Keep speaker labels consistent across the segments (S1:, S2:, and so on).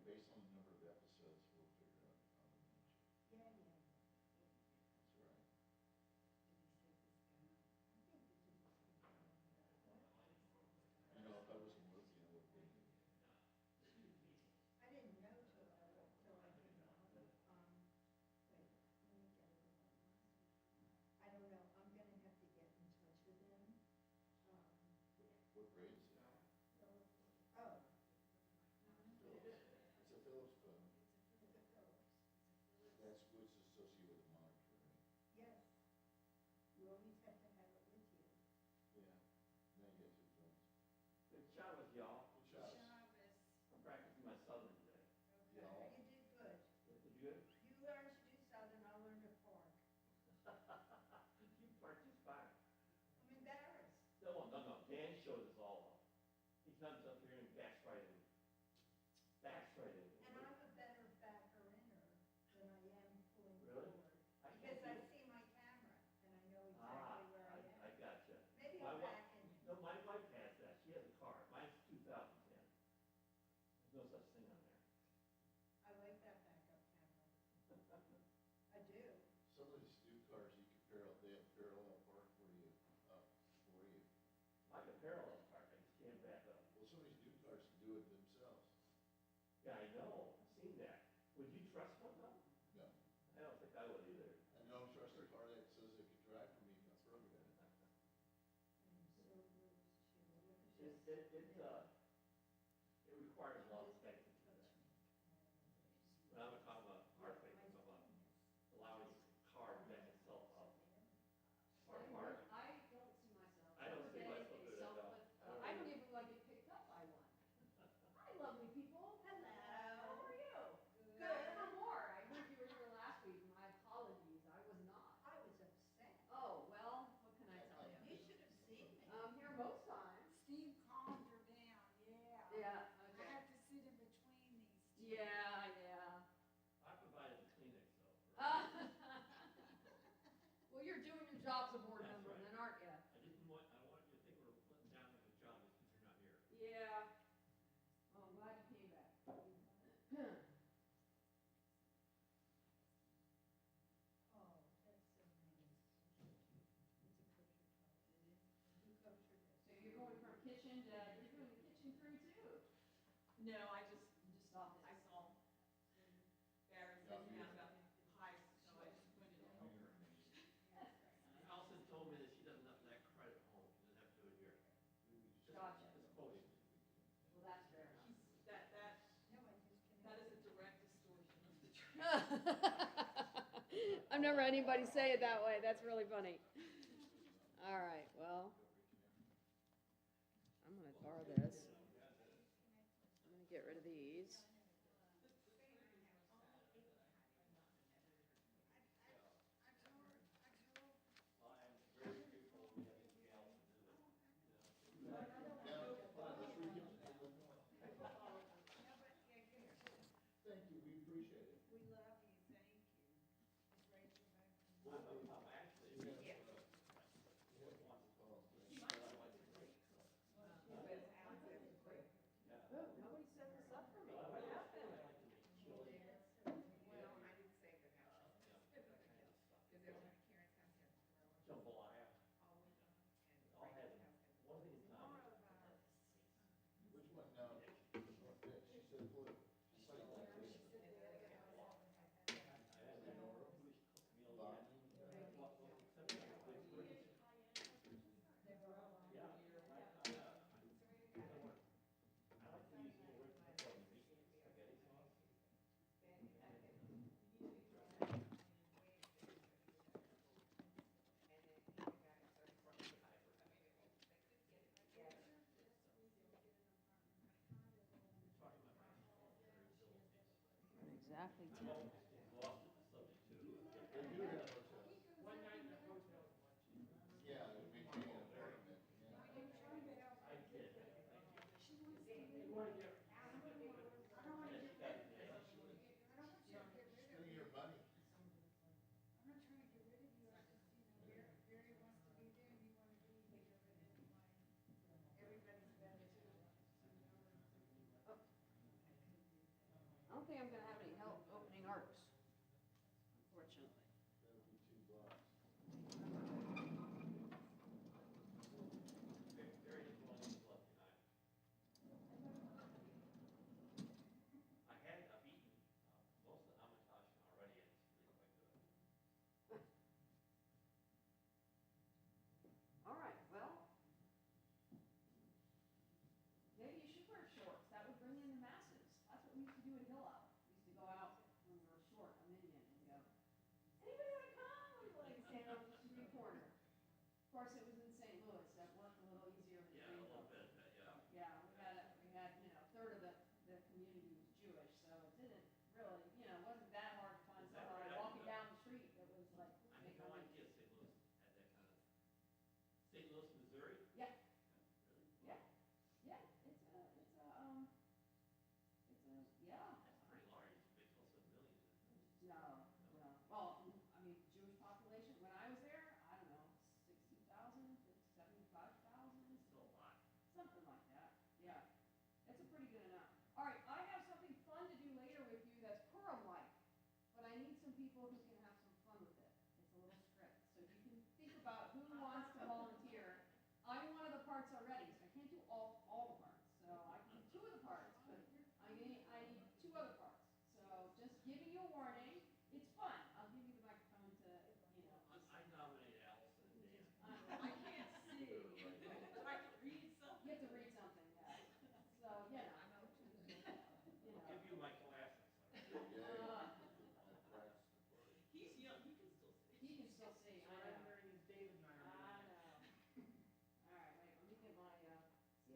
S1: based on the number of episodes, we'll figure out how to manage it.
S2: Yeah, yeah.
S1: That's right.
S2: Did he say this guy? I think the dude was
S1: You know, if I wasn't working, I would be.
S2: I didn't know till I did wait, let me get it about I don't know, I'm gonna have to get in touch with them.
S1: What grade is it?
S2: Oh.
S1: Phillips. It's a Phillips phone.
S2: It's a Phillips.
S1: That's what's associated with the monitor, right?
S2: Yes. You always have to have it with you.
S1: Yeah. Now you get two phones.
S3: Good Shabbos, y'all.
S1: Good job.
S2: Shabbos.
S3: I'm practicing my southern today.
S2: Okay,
S1: Yeah.
S2: you did good.
S3: Did you good?
S2: You learned to do southern, I learned to park.
S3: You practice fine.
S2: I'm embarrassed.
S3: No, Dan showed us all. He comes up here and backs right in. Backs right in.
S2: And I'm a better backer inner than I am pulling
S3: Really?
S2: forward.
S3: I can't
S2: Because I
S3: do-
S2: see my camera and I know exactly where I am.
S3: I gotcha.
S2: Maybe
S3: My
S2: I'm
S3: wife-
S2: back in.
S3: No, my wife has that. She has a car. Mine's 2010. There's no such thing on there.
S2: I like that backup camera. I do.
S1: Some of these new cars, you can they have parallel park for you, for you.
S3: I can parallel park. I just can't back up.
S1: Well, some of these new cars can do it themselves.
S3: Yeah, I know. I've seen that. Would you trust one though?
S1: No.
S3: I don't think I would either.
S1: I don't trust a car that says it can drive for me, can program it.
S2: I'm so loose, Sheila. Look at this.
S3: It requires a lot of faith to do that. When I'm talking about our faith, I'm talking about allowing the car to back itself up. Or park.
S4: I don't see myself.
S3: I don't see myself doing that, no.
S4: I don't even like get picked up by one. Hi, lovely people.
S2: Hello.
S4: How are you?
S2: Good.
S4: For more. I heard you were here last week. My apologies. I was not.
S2: I was upset.
S4: Oh, well, what can I tell you?
S2: You should have seen me.
S4: I'm here most times.
S5: Steve calmed her down, yeah.
S4: Yeah,
S5: I
S4: okay.
S5: have to sit in between these two.
S4: Yeah.
S3: I provided the Kleenex though.
S4: Well, you're doing your job as a board
S3: That's
S4: member
S3: right.
S4: then, aren't you?
S3: I wanted you to think we're putting down a good job just because you're not here.
S4: Yeah. Oh, I'm glad you came back.
S2: Oh, that's so nice. It's a kosher talk. It is. Who kosher this?
S4: So you're going from kitchen to, you're doing the kitchen crew too?
S6: No, I
S4: You just stopped
S6: I
S4: it.
S6: saw Barry sitting down about pie, so I just went in to help her.
S3: Allison told me that she doesn't have that credit at home, she doesn't have to do it here.
S4: Gotcha.
S3: It's quoted.
S4: Well, that's fair enough.
S2: No, I just
S6: That
S2: connected.
S6: is a direct distortion of the truth.
S4: I've never heard anybody say it that way. That's really funny. All right, well, I'm going to borrow this. I'm going to get rid of these.
S1: Thank you, we appreciate it.
S2: We love you, thank you. It's Rachel back from.
S3: I'm actually.
S6: Yeah.
S4: Nobody set this up for me. What happened?
S6: Well, I didn't say that house. Because there was my Karen's house here.
S3: Jambalaya.
S6: All week. And
S3: All had
S6: Rachel's house.
S3: one thing in common.
S1: Which one now? She said blue. She said like this.
S6: And the other house.
S3: I had a Jewish cook meal yet. Yeah. I like to use the word spaghetti sauce.
S4: Exactly.
S3: I'm almost exhausted the subject too.
S1: They do have hotels.
S3: One night in a hotel.
S1: Yeah, they maintain an apartment, yeah.
S3: I did. Thank you. You want to get? Yes, you got it.
S1: Spending your money.
S5: I'm not trying to get rid of you, I just, Gary wants to be there, and you want to be here, but anyway, everybody's better too.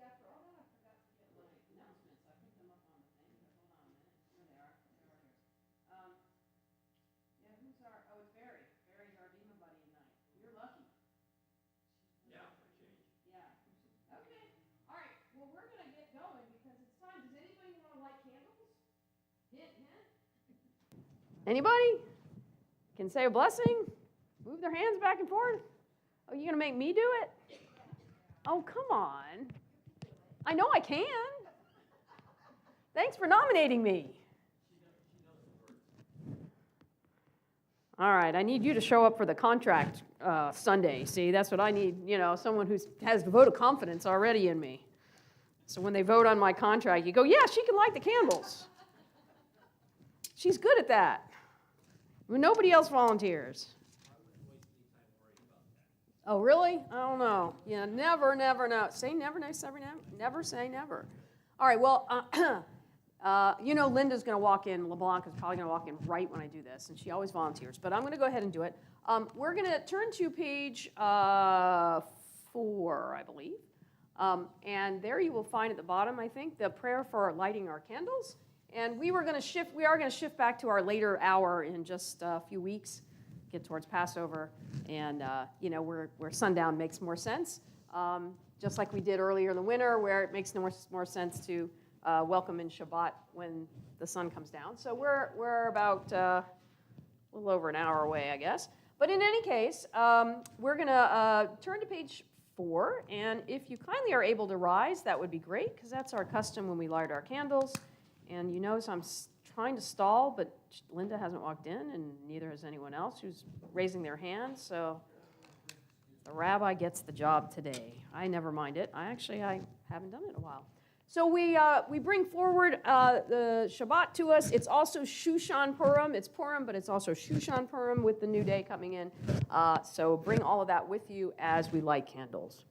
S4: see, after all that, I forgot to get my announcements. I picked them up on the thing, but hold on a minute. Here they are. Yeah, who's our, oh, it's Barry. Barry's our Beamer buddy tonight. You're lucky.
S3: Yeah, for a change.
S4: Yeah. Okay. All right. Well, we're going to get going because it's time. Does anybody want to light candles? Hint, hint. Anybody? Can say a blessing? Move their hands back and forth? Oh, you going to make me do it? Oh, come on. I know I can. Thanks for nominating me. All right, I need you to show up for the contract Sunday. See, that's what I need, someone who has the vote of confidence already in me. So when they vote on my contract, you go, yeah, she can light the candles. She's good at that. When nobody else volunteers. Oh, really? I don't know. Yeah, never know. Say never, never say never. All right, well, Linda's going to walk in. LeBlanc is probably going to walk in right when I do this, and she always volunteers. But I'm going to go ahead and do it. We're going to turn to page 4, I believe. And there you will find at the bottom, I think, the prayer for lighting our candles. And we are going to shift back to our later hour in just a few weeks, get towards Passover, and where sundown makes more sense, just like we did earlier in the winter, where it makes more sense to welcome in Shabbat when the sun comes down. So we're about a little over an hour away, I guess. But in any case, we're going to turn to page 4, and if you kindly are able to rise, that would be great, because that's our custom when we light our candles. And you notice I'm trying to stall, but Linda hasn't walked in, and neither has anyone else who's raising their hand. So the rabbi gets the job today. I never mind it. I haven't done it in a while. So we bring forward the Shabbat to us. It's also Shushan Purim. It's Purim, but it's also Shushan Purim with the new day coming in. So bring all of that with you as we light candles.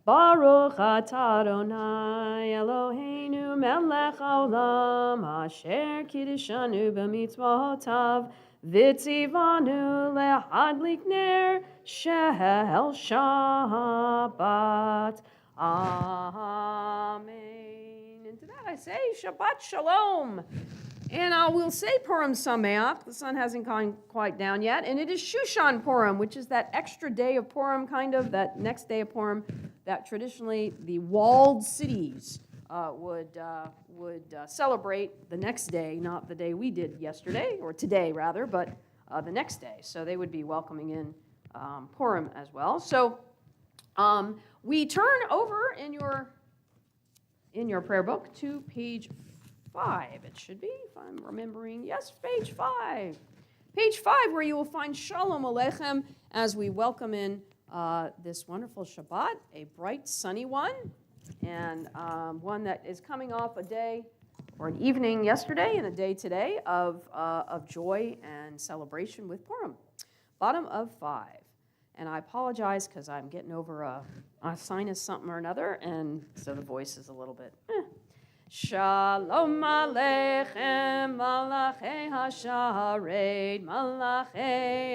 S4: Baruch atah Adonai Eloheinu melech haolam asher kiddeshanu b'mitzvotav v'tzivanu lehadlik ner shel Shabbat. Amen. And to that I say Shabbat Shalom. And I will say Purim Sameach. The sun hasn't gone quite down yet. And it is Shushan Purim, which is that extra day of Purim, kind of, that next day of Purim, that traditionally the walled cities would celebrate the next day, not the day we did yesterday, or today rather, but the next day. So they would be welcoming in Purim as well. So we turn over in your prayer book to page 5, it should be, if I'm remembering. Yes, page 5. Page 5, where you will find Shalom Aleichem as we welcome in this wonderful Shabbat, a bright, sunny one, and one that is coming off a day or an evening yesterday and a day today of joy and celebration with Purim. Bottom of 5. And I apologize because I'm getting over a sinus something or another, and so the voice is a little bit Shalom Aleichem, Malachei HaShared, Malachei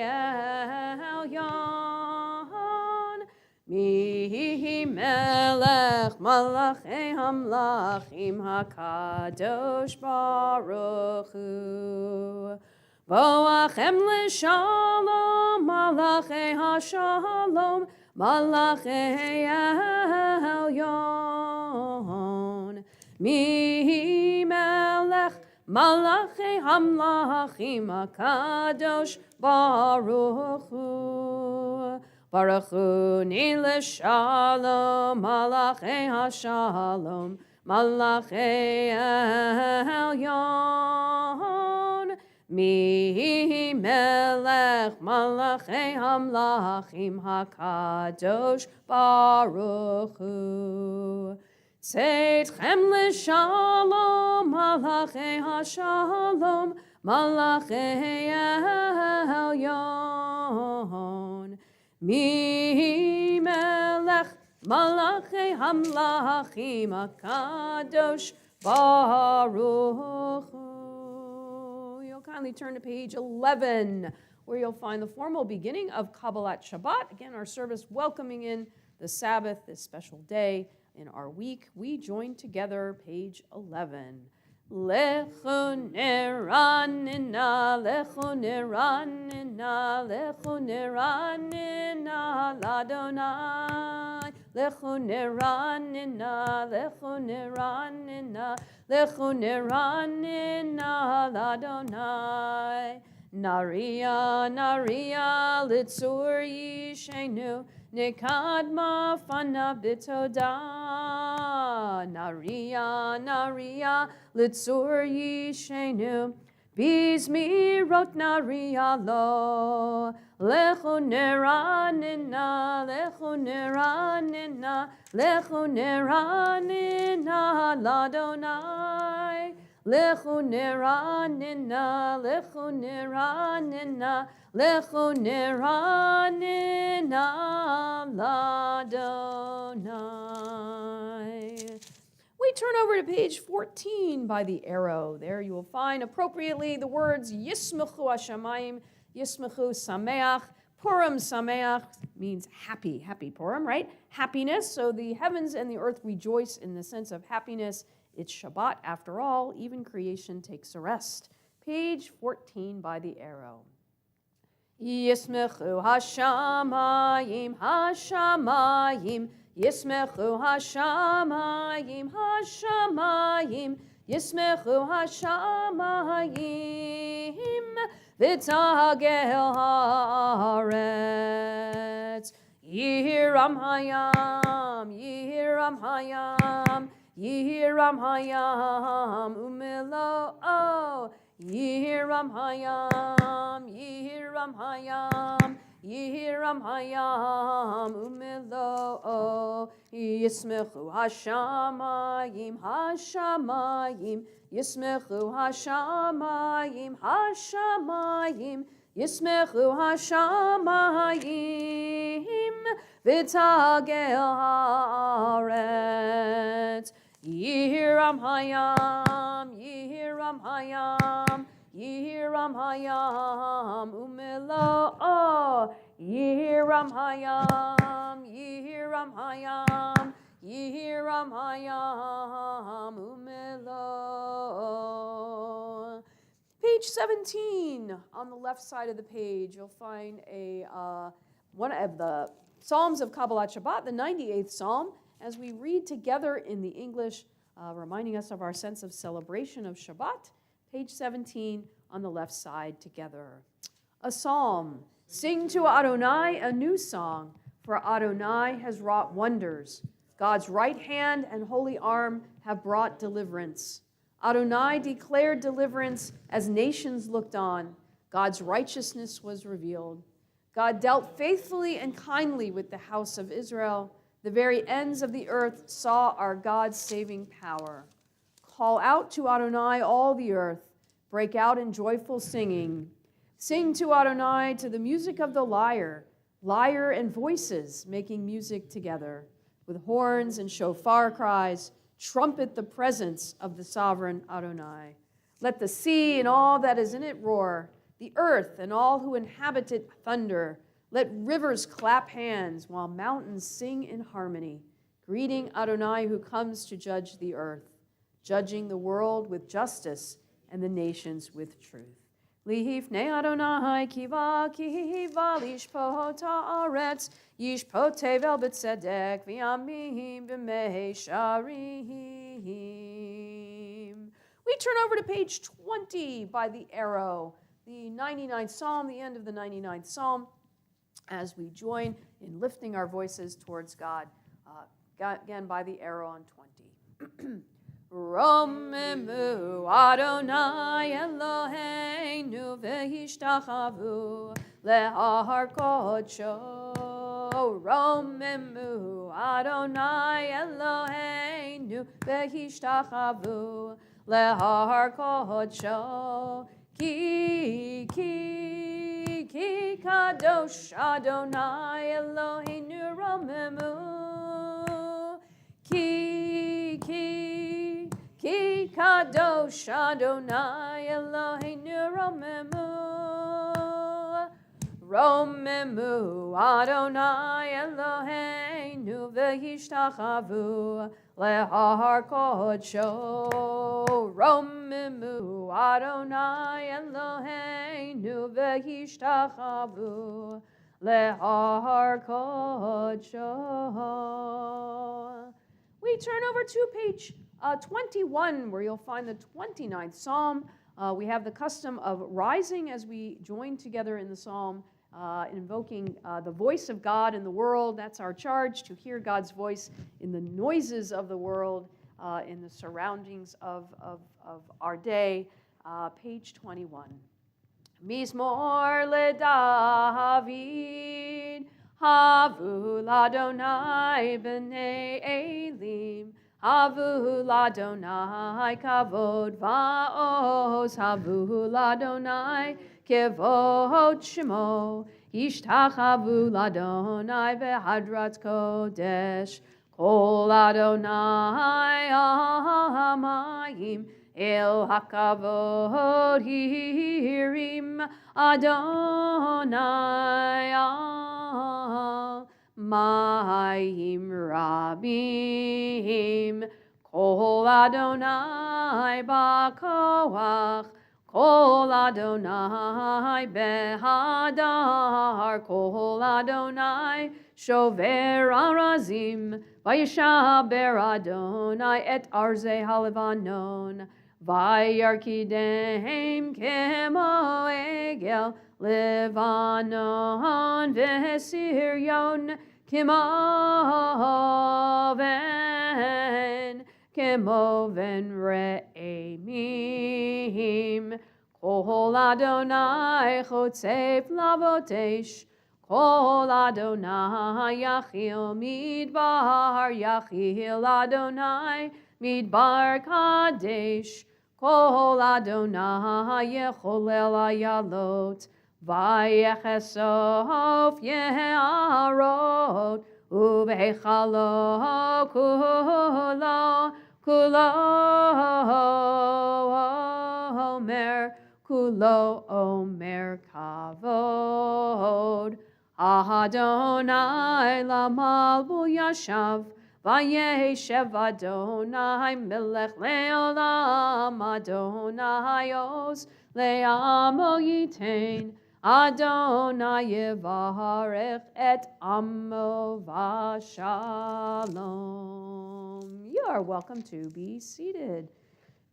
S4: Elyon, Mihi Melech, Malachei Hamlachim, HaKadosh Baruch Hu. Boachem l'shalom, Malachei HaShalom, Malachei Elyon. Mi melech malachei hamlachim HaKadosh Baruch Hu. Baruch Hu ni l'shalom malachei hashalom malachei elyon. Mi melech malachei hamlachim HaKadosh Baruch Hu. Tzedchem l'shalom, malachei hashalom, malachei elyon. Mi melech, malachei hamlachim HaKadosh Baruch Hu. You'll kindly turn to page 11, where you'll find the formal beginning of Kabbalat Shabbat. Again, our service welcoming in the Sabbath, this special day in our week, we join together page 11. Lechu neranina, lechu neranina, lechu neranina, ladonai. Lechu neranina, lechu neranina, lechu neranina, ladonai. Naria, naria, litzur yishenu, nekadma fana bitoda. Naria, naria, litzur yishenu, bizmirot naria lo. Lechu neranina, lechu neranina, lechu neranina, ladonai. Lechu neranina, lechu neranina, lechu neranina, ladonai. We turn over to page 14 by the arrow. There you will find appropriately the words Yismechu Hashamayim, Yismechu Sameach. Purim Sameach means happy, happy Purim, right? Happiness. So the heavens and the earth rejoice in the sense of happiness. It's Shabbat after all. Even creation takes a rest. Page 14 by the arrow. Yismechu Hashamayim, Hashamayim, Yismechu Hashamayim, Hashamayim, Yismechu Hashamayim, V'tagel haaretz. Yihiram hayam, Yihiram hayam, Yihiram hayam, umelo. Yihiram hayam, Yihiram hayam, Yihiram hayam, umelo. Yismechu Hashamayim, Hashamayim, Yismechu Hashamayim, Hashamayim, Yismechu Hashamayim, V'tagel haaretz. Yihiram hayam, Yihiram hayam, Yihiram hayam, umelo. Yihiram hayam, Yihiram hayam, Yihiram hayam, umelo. Page 17, on the left side of the page, you'll find one of the Psalms of Kabbalat Shabbat, the 98th Psalm, as we read together in the English, reminding us of our sense of celebration of Shabbat. Page 17 on the left side together. A psalm. Sing to Adonai a new song, for Adonai has wrought wonders. God's right hand and holy arm have brought deliverance. Adonai declared deliverance as nations looked on. God's righteousness was revealed. God dealt faithfully and kindly with the house of Israel. The very ends of the earth saw our God's saving power. Call out to Adonai, all the earth. Break out in joyful singing. Sing to Adonai to the music of the lyre, lyre and voices making music together. With horns and shofar cries, trumpet the presence of the sovereign Adonai. Let the sea and all that is in it roar, the earth and all who inhabit it thunder. Let rivers clap hands while mountains sing in harmony, greeting Adonai who comes to judge the earth, judging the world with justice and the nations with truth. Lihifnei Adonai kiva lishpo ta'aretz, yishpo tevel b'tzedek v'yamim b'mei-sharim. We turn over to page 20 by the arrow, the 99th Psalm, the end of the 99th Psalm, as we join in lifting our voices towards God, again by the arrow on 20. Romemu Adonai Eloheinu v'hishtachavu lehar kodsho. Romemu Adonai Eloheinu v'hishtachavu lehar kodsho. Ki kadosh Adonai Eloheinu romemu. Ki kadosh Adonai Eloheinu romemu. Romemu Adonai Eloheinu v'yishtachavu lehar kodsho romimu Adonai Eloheinu v'yishtachavu lehar kodsho. We turn over to page 21, where you'll find the 29th Psalm. We have the custom of rising as we join together in the psalm, invoking the voice of God in the world. That's our charge, to hear God's voice in the noises of the world, in the surroundings of our day. Page 21. Mizmor leDavid, havu l'Adonai b'nei Elim, havu l'Adonai kavod va'oz, havu l'Adonai kevod shemo, yishtachavu l'Adonai v'hadrat kodesh, kol Adonai hamayim, El hakavod hirim Adonai mayim rabim, kol Adonai b'koach, kol Adonai behadar, kol Adonai shover arazim, vayishaber Adonai et arzei halevanon, vayarkidehem kemo egel levanon v'siryon kemoven re'emim, kol Adonai chotzef lavotesh, kol Adonai yachil midbar, yachil Adonai midbar kadesh, kol Adonai yecholel ayalot, vayechesof yeharot, uveichalo kulo omer kavod, Adonai lamalbu yashav, vayeshev Adonai melech leolam, Adonai oz le'amo yitain, Adonai yevarech et amo v'shalom. You are welcome to be seated.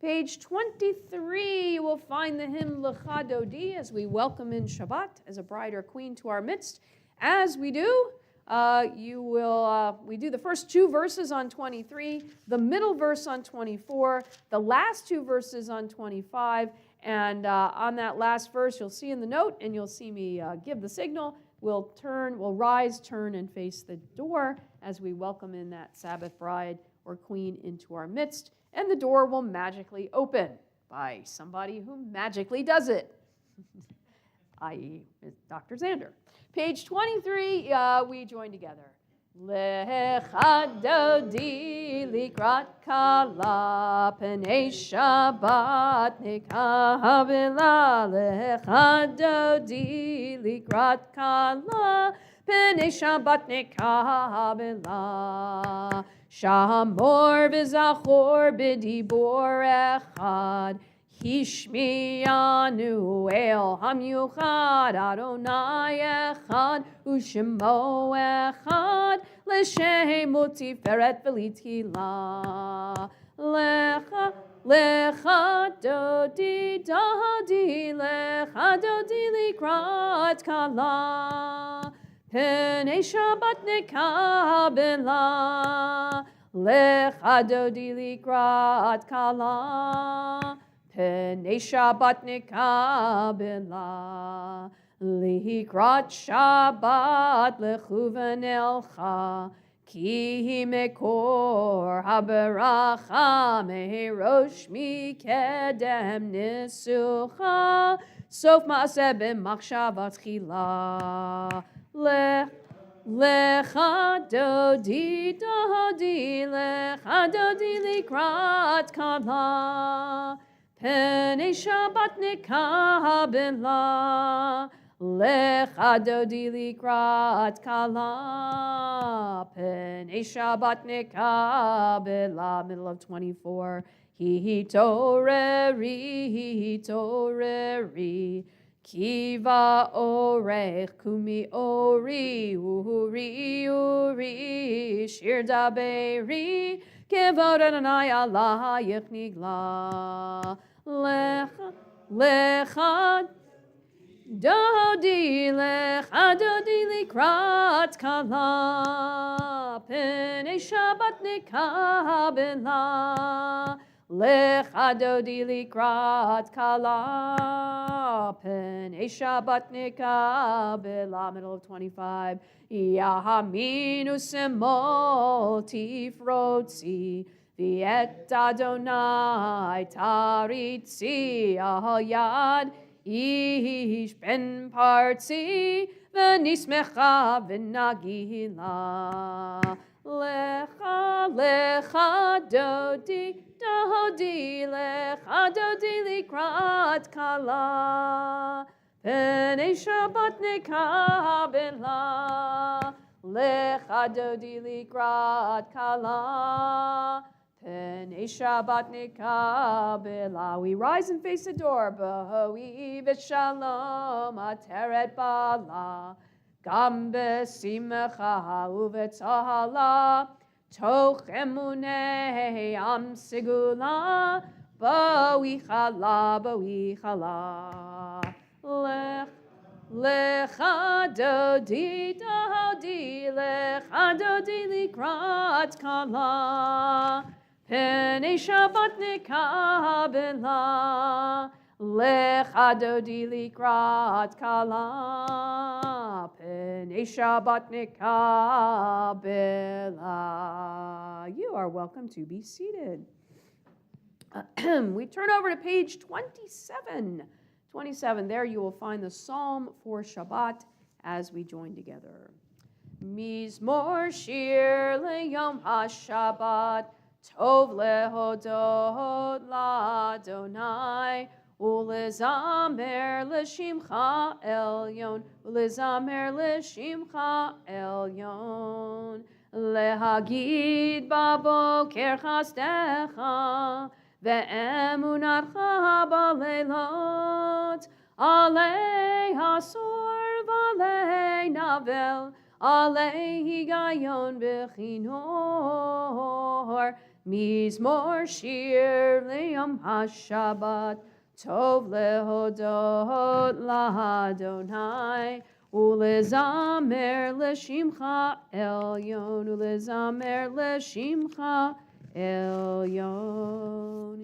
S4: Page 23, you will find the hymn Lecha Dodi as we welcome in Shabbat as a bride or queen to our midst. As we do, we do the first two verses on 23, the middle verse on 24, the last two verses on 25, and on that last verse, you'll see in the note, and you'll see me give the signal. We'll rise, turn, and face the door as we welcome in that Sabbath bride or queen into our midst, and the door will magically open by somebody who magically does it, i.e. Dr. Zander. Page 23, we join together. Lecha dodi likrat kala, penei Shabbat nekavela. Lecha dodi likrat kala, penei Shabbat nekavela. Shamor v'zachor b'dibor echad, Hishmiyanu el hamyuchad, Adonai echad, u'shemo echad, l'shemo tiferet v'litila. Lecha dodi dodi, lecha dodi likrat kala, penei Shabbat nekabela. Lecha dodi likrat kala, penei Shabbat nekabela. Likrat Shabbat lechuven elcha, ki mekor haberacha, mehirosh mikedem nisucha, sof maaseh b'machshavat chila. Lecha dodi dodi, lecha dodi likrat kala, penei Shabbat nekabela. Lecha dodi likrat kala, Penei Shabbat nekabela, middle of 24. Toreri, Kiva orech, kumi ori, uri, shir daberi, kevod Adonai Allah yichnigla. Lecha dodi likrat kala, Penei Shabbat nekabela. Lecha dodi likrat kala, Penei Shabbat nekabela, middle of 25. Yahaminu semol tifrotzi, V'et Adonai taritzi al yad ish ben partzi v'nismecha v'nagila. Lecha dodi likrat kala, Penei Shabbat nekabela. Lecha dodi likrat kala, Penei Shabbat nekabela. We rise and face the door. B'hoi v'shalom ateret bala, Gam b'simcha u'v'tzahala, Toch emunei am sigula, B'wichala. Lecha dodi likrat kala, Penei Shabbat nekabela. Lecha dodi likrat kala, Penei Shabbat nekabela. You are welcome to be seated. We turn over to page 27. 27, there you will find the Psalm for Shabbat as we join together. Mizmor shir leyom ha-Shabbat, Tov lehodot l'Adonai, Ulezamer l'shimcha elyon, Ulezamer l'shimcha elyon, Lehagid baboker chasdecha, Ve'emunatcha baleilot, Alei hasor v'alei navel, Alei higayon b'chinor, Mizmor shir leyom ha-Shabbat, Tov lehodot l'Adonai, Ulezamer l'shimcha elyon, Ulezamer l'shimcha elyon.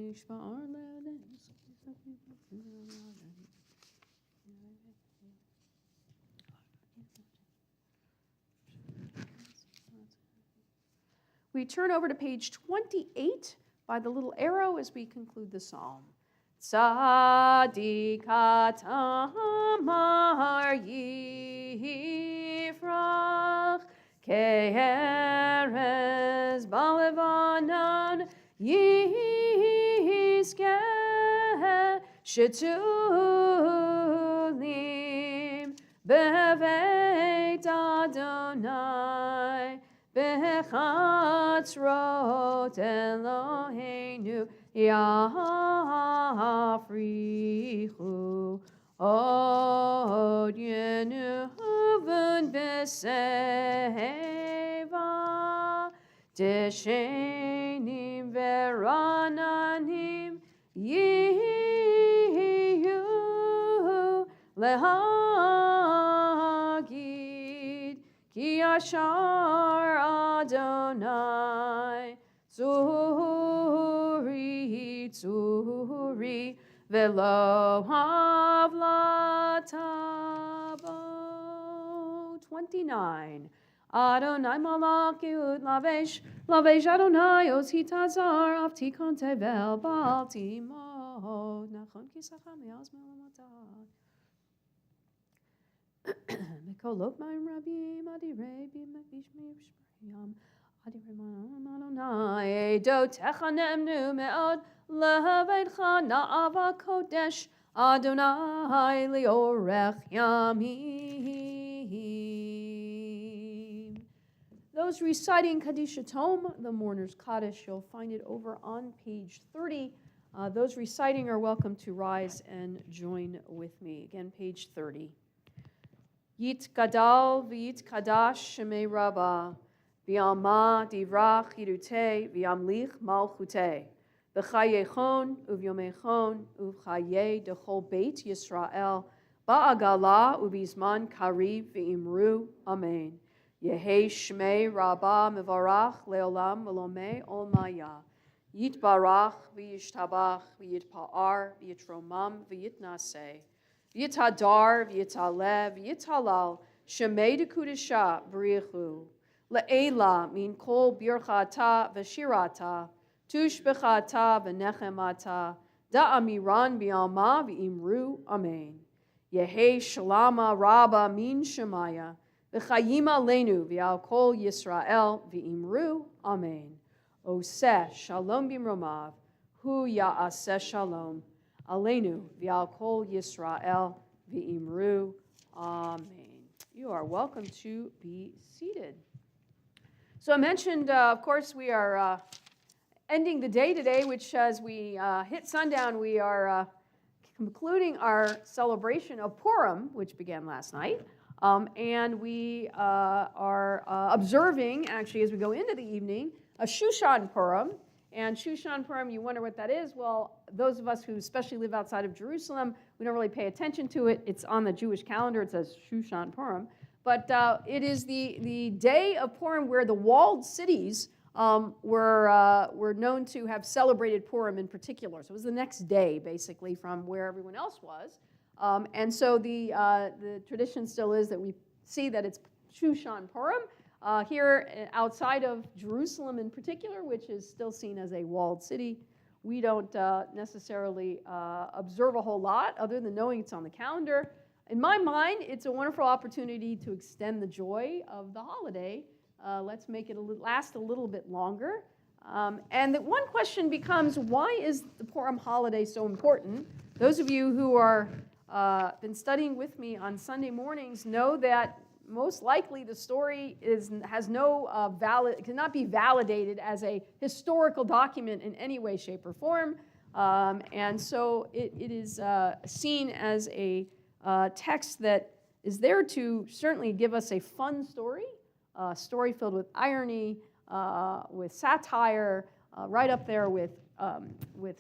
S4: We turn over to page 28 by the little arrow as we conclude the psalm. Tzadikat amar yifrach, ke'erez balevanon yizkeh, shetulim beveit Adonai, bechatzrot Eloheinu yafrichu, od yenuvun b'seva, deshenim verananim yiyu lehagid, ki yashar Adonai, tzuri, velo havlatabo. 29. Adonai malach yud lavesh Adonai os hitazar av tikon tevel bal timod nachon kisacham yaz melamatat. Mekolot ma'im rabim adirei b'mishmir shpriyam adirei ma'am Adonai do techanemnu me'od lehavedcha na'ava kodesh Adonai leorech yamim. Those reciting Kaddish Tome, the Mourner's Kaddish, you'll find it over on page 30. Those reciting are welcome to rise and join with me. Again, page 30. Yit gadal v'yit kadash shemei rabbah v'yama divrach yirute v'yamlich malchute v'chayechon uvyomechon uvchaye dechol beit Yisrael ba'agala ubizman kariv v'imru amen. Yehi shmei rabbah mevarach leolam velomei olmaya. Yitbarach v'yishtabach v'yitpa'ar v'yitromam v'yitnaseh. V'yitadar v'yitalev v'yitalal shemei dekudesha b'richu le'ela min kol birchata v'shirata tushbechata v'nechemata da'amiran b'yalma v'imru amen. Yehi shalama rabba min shemaya v'chayim aleinu v'al kol Yisrael v'imru amen. Oseh shalom bimromav, hu ya'aseh shalom, aleinu v'al kol Yisrael v'imru, amen. You are welcome to be seated. So I mentioned, of course, we are ending the day today, which as we hit sundown, we are concluding our celebration of Purim, which began last night. And we are observing, actually, as we go into the evening, a Shushan Purim. And Shushan Purim, you wonder what that is? Well, those of us who especially live outside of Jerusalem, we don't really pay attention to it. It's on the Jewish calendar. It says Shushan Purim. But it is the day of Purim where the walled cities were known to have celebrated Purim in particular. So it was the next day, basically, from where everyone else was. And so the tradition still is that we see that it's Shushan Purim. Here outside of Jerusalem in particular, which is still seen as a walled city, we don't necessarily observe a whole lot other than knowing it's on the calendar. In my mind, it's a wonderful opportunity to extend the joy of the holiday. Let's make it last a little bit longer. And the one question becomes, why is the Purim holiday so important? Those of you who are been studying with me on Sunday mornings know that most likely the story has no cannot be validated as a historical document in any way, shape, or form. And so it is seen as a text that is there to certainly give us a fun story, a story filled with irony, with satire, right up there with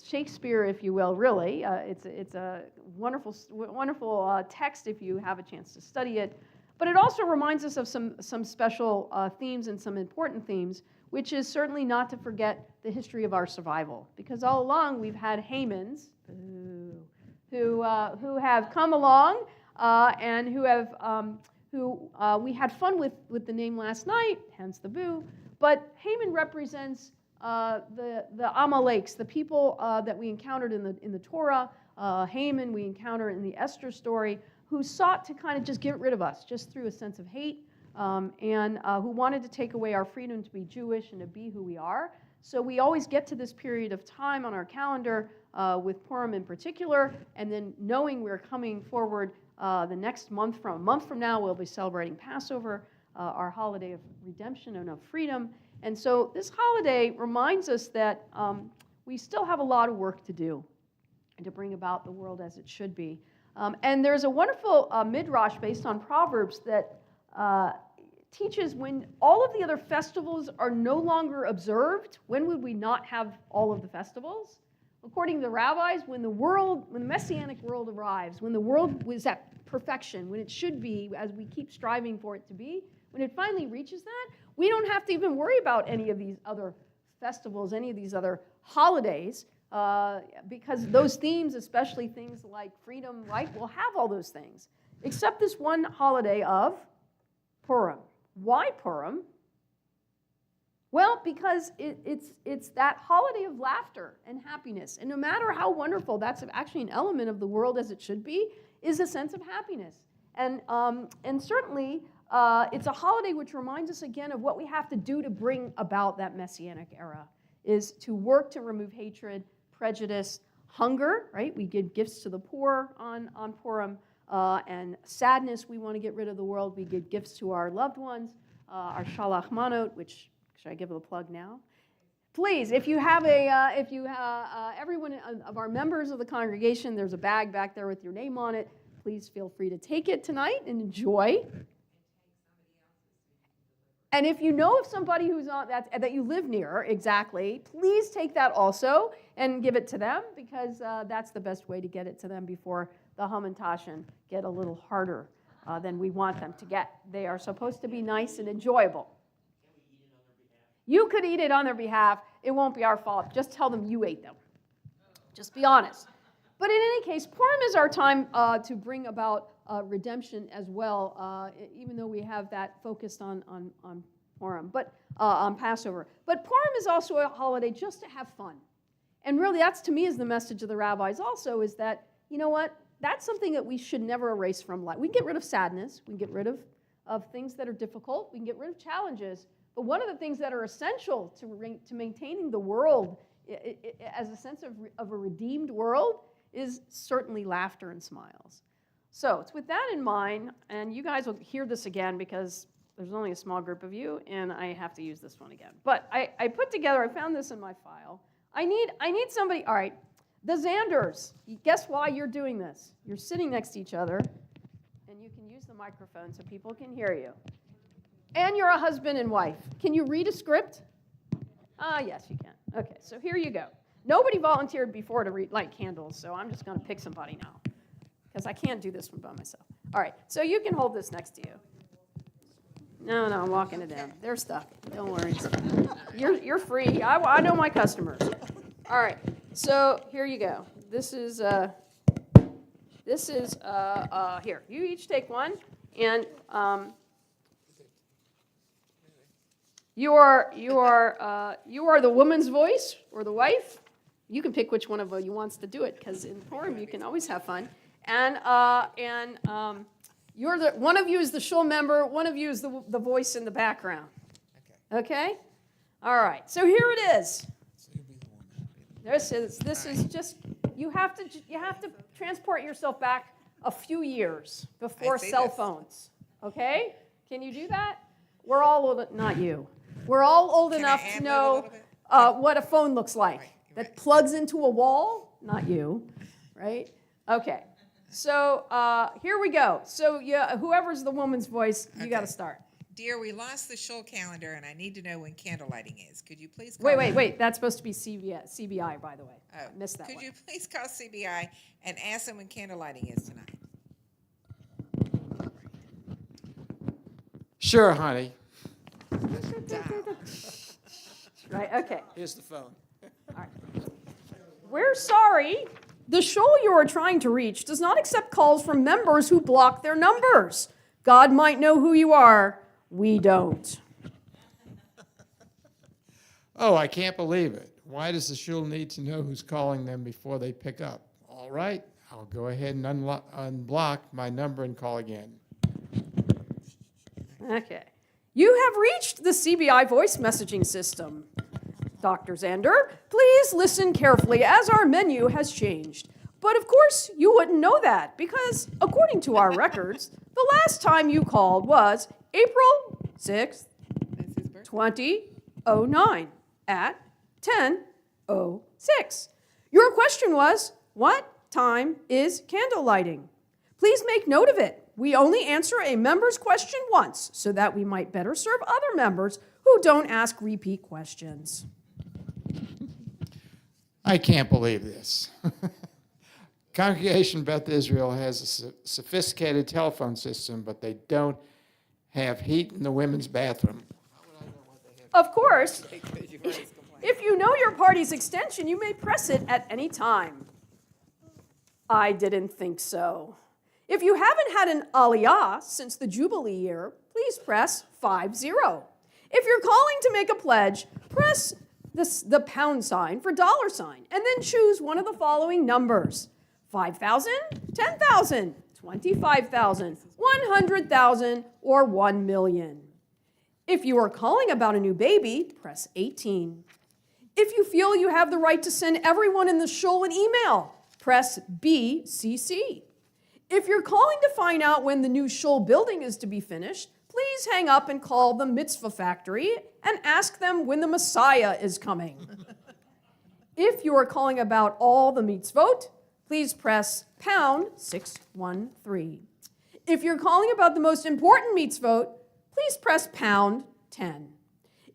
S4: Shakespeare, if you will, really. It's a wonderful text if you have a chance to study it. But it also reminds us of some special themes and some important themes, which is certainly not to forget the history of our survival. Because all along we've had Hamans who have come along and who we had fun with the name last night, hence the boo. But Haman represents the Amaleks, the people that we encountered in the Torah. Haman we encounter in the Esther story, who sought to kind of just get rid of us, just through a sense of hate, and who wanted to take away our freedom to be Jewish and to be who we are. So we always get to this period of time on our calendar with Purim in particular, and then knowing we're coming forward the next month from a month from now, we'll be celebrating Passover, our holiday of redemption and of freedom. And so this holiday reminds us that we still have a lot of work to do and to bring about the world as it should be. And there's a wonderful midrash based on Proverbs that teaches when all of the other festivals are no longer observed, when would we not have all of the festivals? According to the rabbis, when the Messianic world arrives, when the world was at perfection, when it should be, as we keep striving for it to be, when it finally reaches that, we don't have to even worry about any of these other festivals, any of these other holidays, because those themes, especially things like freedom, right, will have all those things, except this one holiday of Purim. Why Purim? Well, because it's that holiday of laughter and happiness, and no matter how wonderful, that's actually an element of the world as it should be, is a sense of happiness. And certainly, it's a holiday which reminds us again of what we have to do to bring about that Messianic era, is to work to remove hatred, prejudice, hunger, right? We give gifts to the poor on Purim. And sadness, we want to get rid of the world. We give gifts to our loved ones, our shalach manot, which, should I give it a plug now? Please, if you have everyone of our members of the congregation, there's a bag back there with your name on it. Please feel free to take it tonight and enjoy. And if you know of somebody who's on that you live near, exactly, please take that also and give it to them, because that's the best way to get it to them before the Hamantashen get a little harder than we want them to get. They are supposed to be nice and enjoyable. You could eat it on their behalf. It won't be our fault. Just tell them you ate them. Just be honest. But in any case, Purim is our time to bring about redemption as well, even though we have that focused on Purim, but on Passover. But Purim is also a holiday just to have fun. And really, that's to me is the message of the rabbis also, is that, you know what, that's something that we should never erase from life. We can get rid of sadness. We can get rid of things that are difficult. We can get rid of challenges. But one of the things that are essential to maintaining the world as a sense of a redeemed world is certainly laughter and smiles. So it's with that in mind, and you guys will hear this again because there's only a small group of you, and I have to use this one again. But I put together, I found this in my file. I need somebody, all right, the Zanders, guess why you're doing this? You're sitting next to each other, and you can use the microphone so people can hear you. And you're a husband and wife. Can you read a script? Yes, you can. Okay, so here you go. Nobody volunteered before to light candles, so I'm just going to pick somebody now, because I can't do this one by myself. All right, so you can hold this next to you. No, I'm walking it down. They're stuck. Don't worry. You're free. I know my customers. All right, so here you go. This is here. You each take one, and you are the woman's voice or the wife. You can pick which one of you wants to do it, because in Purim you can always have fun. And one of you is the shul member. One of you is the voice in the background. Okay. All right. So here it is. This is just you have to transport yourself back a few years before cell phones. Okay. Can you do that? We're all old. Not you. We're all old enough to know what a phone looks like. That plugs into a wall. Not you. Right. Okay. So here we go. So whoever's the woman's voice, you got to start.
S6: Dear, we lost the shul calendar, and I need to know when candle lighting is. Could you please call
S4: Wait. That's supposed to be CBI, by the way. I missed that one.
S6: Could you please call CBI and ask them when candle lighting is tonight?
S7: Sure, honey.
S4: Right, okay.
S7: Here's the phone.
S4: All right. We're sorry. The shul you are trying to reach does not accept calls from members who block their numbers. God might know who you are. We don't.
S7: Oh, I can't believe it. Why does the shul need to know who's calling them before they pick up? All right, I'll go ahead and unblock my number and call again.
S4: Okay. You have reached the CBI voice messaging system. Dr. Zander, please listen carefully as our menu has changed. But of course, you wouldn't know that because, according to our records, the last time you called was April 6th, 2009 at 10:06. Your question was, what time is candle lighting? Please make note of it. We only answer a member's question once so that we might better serve other members who don't ask repeat questions.
S7: I can't believe this. Congregation Beth Israel has a sophisticated telephone system, but they don't have heat in the women's bathroom.
S4: Of course, if you know your party's extension, you may press it at any time. I didn't think so. If you haven't had an aliyah since the Jubilee year, please press 50. If you're calling to make a pledge, press the pound sign for dollar sign, and then choose one of the following numbers: 5,000, 10,000, 25,000, 100,000, or 1 million. If you are calling about a new baby, press 18. If you feel you have the right to send everyone in the shul an email, press BCC. If you're calling to find out when the new shul building is to be finished, please hang up and call the Mitzvah Factory and ask them when the Messiah is coming. If you are calling about all the mitzvot, please press pound 613. If you're calling about the most important mitzvot, please press pound 10.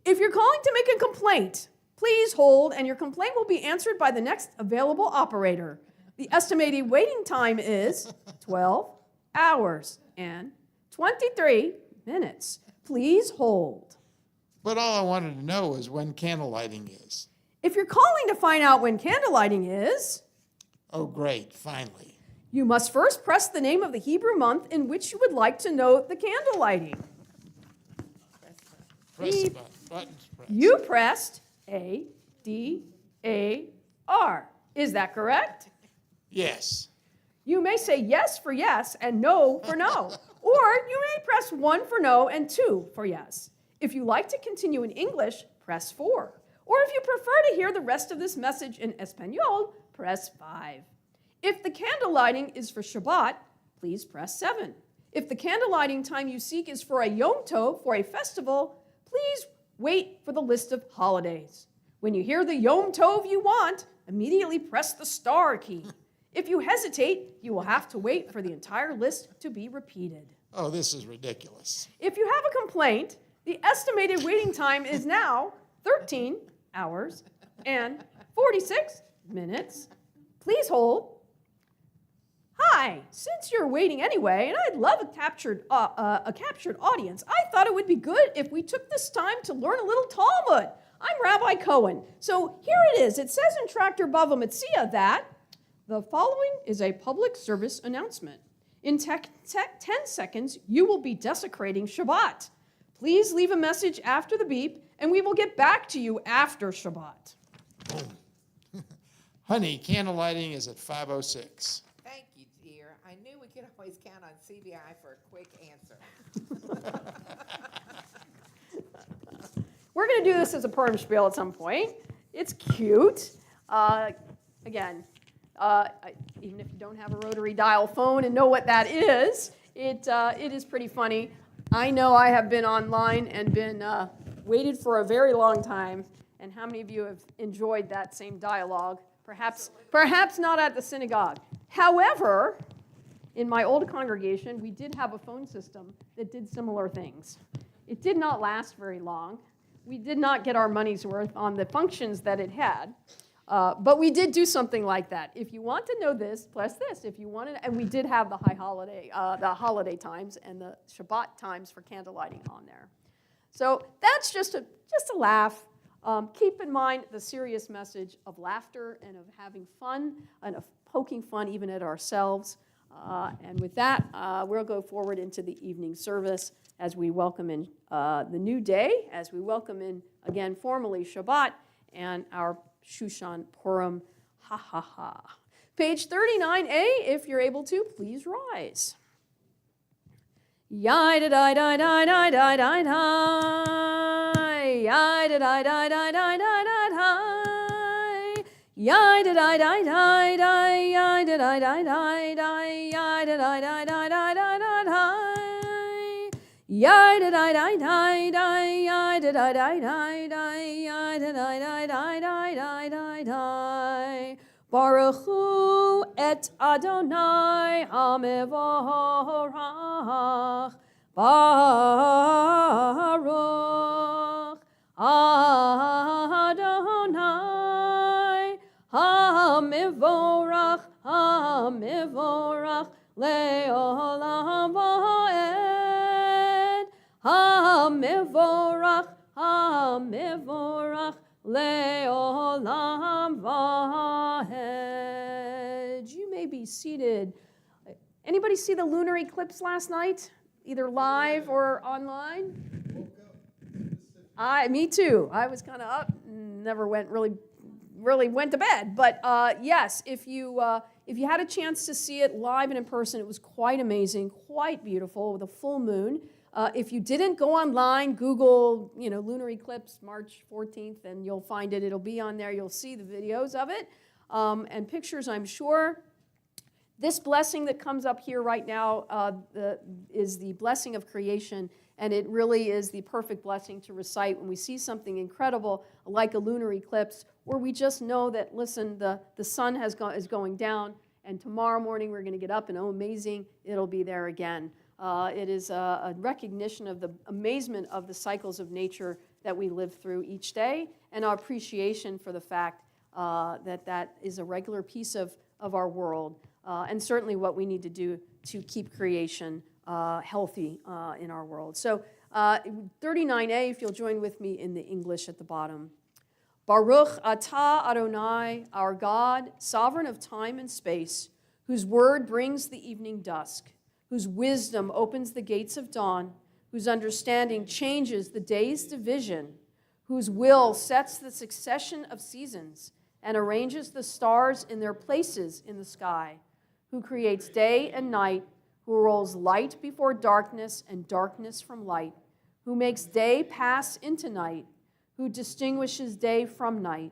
S4: If you're calling to make a complaint, please hold and your complaint will be answered by the next available operator. The estimated waiting time is 12 hours and 23 minutes. Please hold.
S7: But all I wanted to know is when candle lighting is.
S4: If you're calling to find out when candle lighting is,
S7: Oh, great, finally.
S4: you must first press the name of the Hebrew month in which you would like to know the candle lighting.
S7: Press the
S4: Beep.
S7: button. Buttons pressed.
S4: You pressed A-D-A-R. Is that correct?
S7: Yes.
S4: You may say yes for yes and no for no. Or you may press 1 for no and 2 for yes. If you like to continue in English, press 4. Or if you prefer to hear the rest of this message in Espanol, press 5. If the candle lighting is for Shabbat, please press 7. If the candle lighting time you seek is for a Yom Tov, for a festival, please wait for the list of holidays. When you hear the Yom Tov you want, immediately press the star key. If you hesitate, you will have to wait for the entire list to be repeated.
S7: Oh, this is ridiculous.
S4: If you have a complaint, the estimated waiting time is now 13 hours and 46 minutes. Please hold. Hi, since you're waiting anyway, and I'd love a captured audience, I thought it would be good if we took this time to learn a little Talmud. I'm Rabbi Cohen. So here it is. It says in Tractor Bava Metzia that the following is a public service announcement. In 10 seconds, you will be desecrating Shabbat. Please leave a message after the beep, and we will get back to you after Shabbat.
S7: Honey, candle lighting is at 5:06.
S6: Thank you, dear. I knew we could always count on CBI for a quick answer.
S4: We're going to do this as a Purim spiel at some point. It's cute. Again, even if you don't have a rotary dial phone and know what that is, it is pretty funny. I know I have been online and been waited for a very long time. And how many of you have enjoyed that same dialogue? Perhaps not at the synagogue. However, in my old congregation, we did have a phone system that did similar things. It did not last very long. We did not get our money's worth on the functions that it had. But we did do something like that. If you want to know this, press this. If you want to, and we did have the the holiday times and the Shabbat times for candle lighting on there. So that's just a laugh. Keep in mind the serious message of laughter and of having fun and of poking fun even at ourselves. And with that, we'll go forward into the evening service as we welcome in the new day, as we welcome in, again, formally Shabbat and our Shushan Purim, ha ha ha. Page 39a, if you're able to, please rise. Yai-da-dai-dai-dai-dai-dai-dai. Yai-da-dai-dai-dai-dai-dai-dai. Yai-da-dai-dai-dai-dai. Yai-da-dai-dai-dai-dai. Yai-da-dai-dai-dai-dai-dai. Yai-da-dai-dai-dai-dai. Yai-da-dai-dai-dai-dai. Yai-da-dai-dai-dai-dai-dai. Baruch Hu et Adonai HaMevorach. Baruch Adonai HaMevorach HaMevorach Le'olam Va'ed. HaMevorach HaMevorach Le'olam Va'ed. You may be seated. Anybody see the lunar eclipse last night, either live or online? Me too. I was kind of up, never really went to bed. But yes, if you had a chance to see it live and in person, it was quite amazing, quite beautiful with a full moon. If you didn't go online, Google, lunar eclipse March 14th, and you'll find it. It'll be on there. You'll see the videos of it and pictures, I'm sure. This blessing that comes up here right now is the blessing of creation, and it really is the perfect blessing to recite when we see something incredible like a lunar eclipse, or we just know that, listen, the sun is going down, and tomorrow morning we're going to get up, and oh, amazing, it'll be there again. It is a recognition of the amazement of the cycles of nature that we live through each day, and our appreciation for the fact that is a regular piece of our world, and certainly what we need to do to keep creation healthy in our world. So 39a, if you'll join with me in the English at the bottom. Baruch atah Adonai, our God, sovereign of time and space, whose word brings the evening dusk, whose wisdom opens the gates of dawn, whose understanding changes the day's division, whose will sets the succession of seasons and arranges the stars in their places in the sky, who creates day and night, who rolls light before darkness and darkness from light, who makes day pass into night, who distinguishes day from night.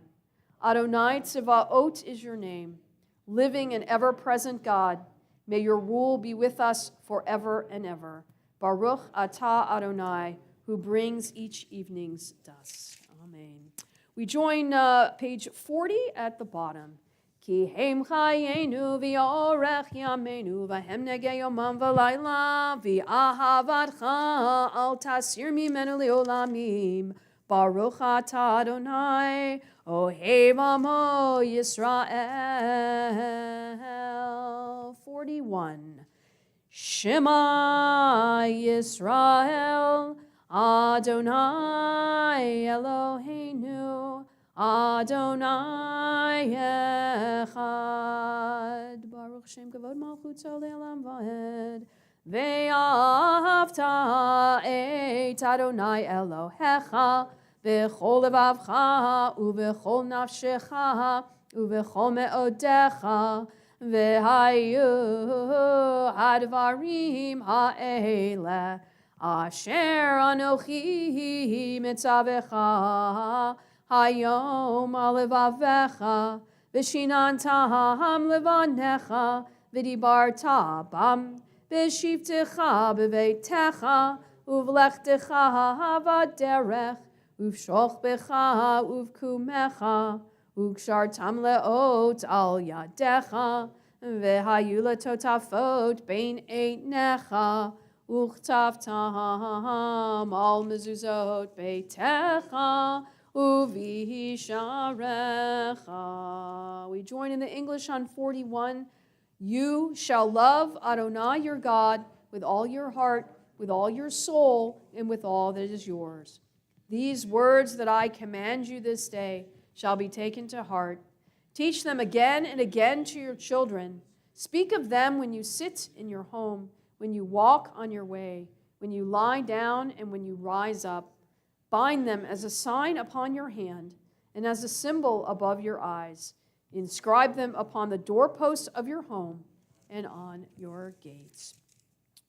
S4: Adonai Tzevaot is your name, living and ever-present God. May your rule be with us forever and ever. Baruch atah Adonai, who brings each evening's dusk. Amen. We join page 40 at the bottom. Ki heim chayenu v'orech yameinu v'hem negei yomam v'layla v'ahavatcha al tasir mimenu leolamim. Baruch atah Adonai, ohev amo Yisrael. 41. Shema Yisrael, Adonai Eloheinu, Adonai Echad. Baruch Shem Kavod Malchutzo Le'olam Va'ed. Ve'ahavta et Adonai Elohecha b'chol levavcha u'b'chol nafshecha u'b'chol me'odecha v'hayu hadvarim ha'ele asher anochi mitzavecha hayom alevavecha v'shinantam levanecha v'dibarta bam v'shivtecha b'veitecha uvlechtecha v'derech uvshochbecha uvkumecha ukshartam leot al yadecha v'hayu letotafot bein eitnecha uchtavtam al mezuzot beitecha uvisharecha. We join in the English on 41. You shall love Adonai your God with all your heart, with all your soul, and with all that is yours. These words that I command you this day shall be taken to heart. Teach them again and again to your children. Speak of them when you sit in your home, when you walk on your way, when you lie down and when you rise up. Bind them as a sign upon your hand and as a symbol above your eyes. Inscribe them upon the doorposts of your home and on your gates.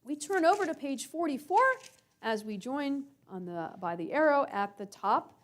S4: We turn over to page 44 as we join by the arrow at the top.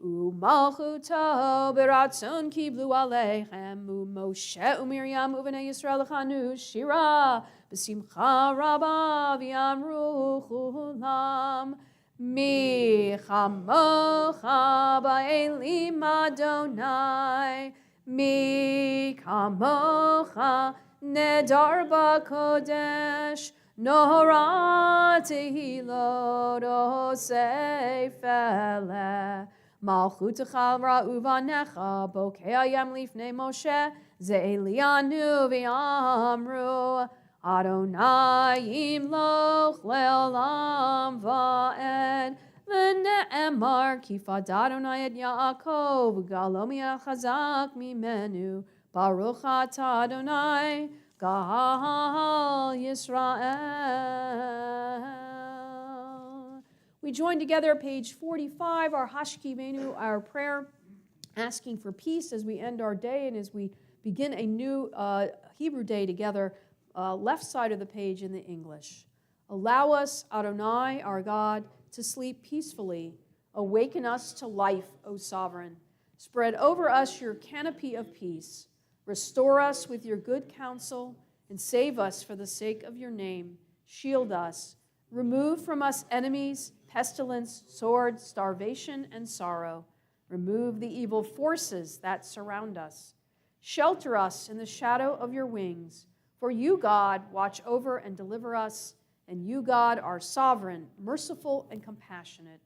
S4: U'malchuto beratzon kiblu aleichem u'Moshe u'Miriam u'bnei Yisrael lechanu shira b'simcha rabba v'yamru chulam mi chamocha ba'elim Adonai mi kamocha nedar b'kodesh Nohara tehilot osefele Malchutecha ra'uvanecha bokei hayam lifnei Moshe ze'elianu v'yamru Adonai yimloch le'olam va'ed v'ne'emar kifad Adonai et Yaakov galo mi'achazak mimenu Baruch atah Adonai Gal Yisrael. We join together page 45, our Hashkivenu, our prayer, asking for peace as we end our day and as we begin a new Hebrew day together, left side of the page in the English. Allow us, Adonai, our God, to sleep peacefully. Awaken us to life, O Sovereign. Spread over us your canopy of peace. Restore us with your good counsel, and save us for the sake of your name. Shield us. Remove from us enemies, pestilence, sword, starvation, and sorrow. Remove the evil forces that surround us. Shelter us in the shadow of your wings. For you, God, watch over and deliver us, and you, God, are sovereign, merciful, and compassionate.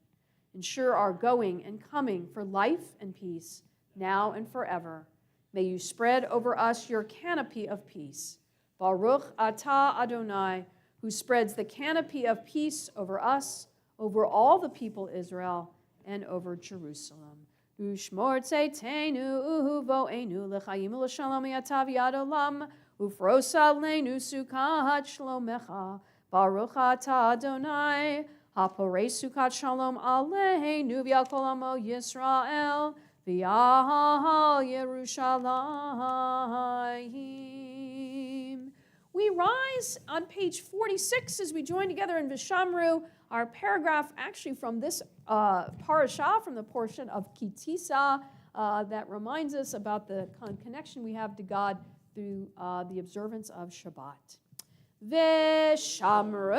S4: Ensure our going and coming for life and peace, now and forever. May you spread over us your canopy of peace. Baruch atah Adonai, who spreads the canopy of peace over us, over all the people Israel, and over Jerusalem. Ushmor tzeitenu uvoenu l'chayim u'l'shalom yatav yad olam ufros aleinu sukat shlomecha Baruch atah Adonai haporei sukat shalom aleinu v'al kol amo Yisrael v'al Yerushalayim. We rise on page 46 as we join together in Vishamru, our paragraph actually from this parashah, from the portion of Kitisa, that reminds us about the connection we have to God through the observance of Shabbat. Vishamru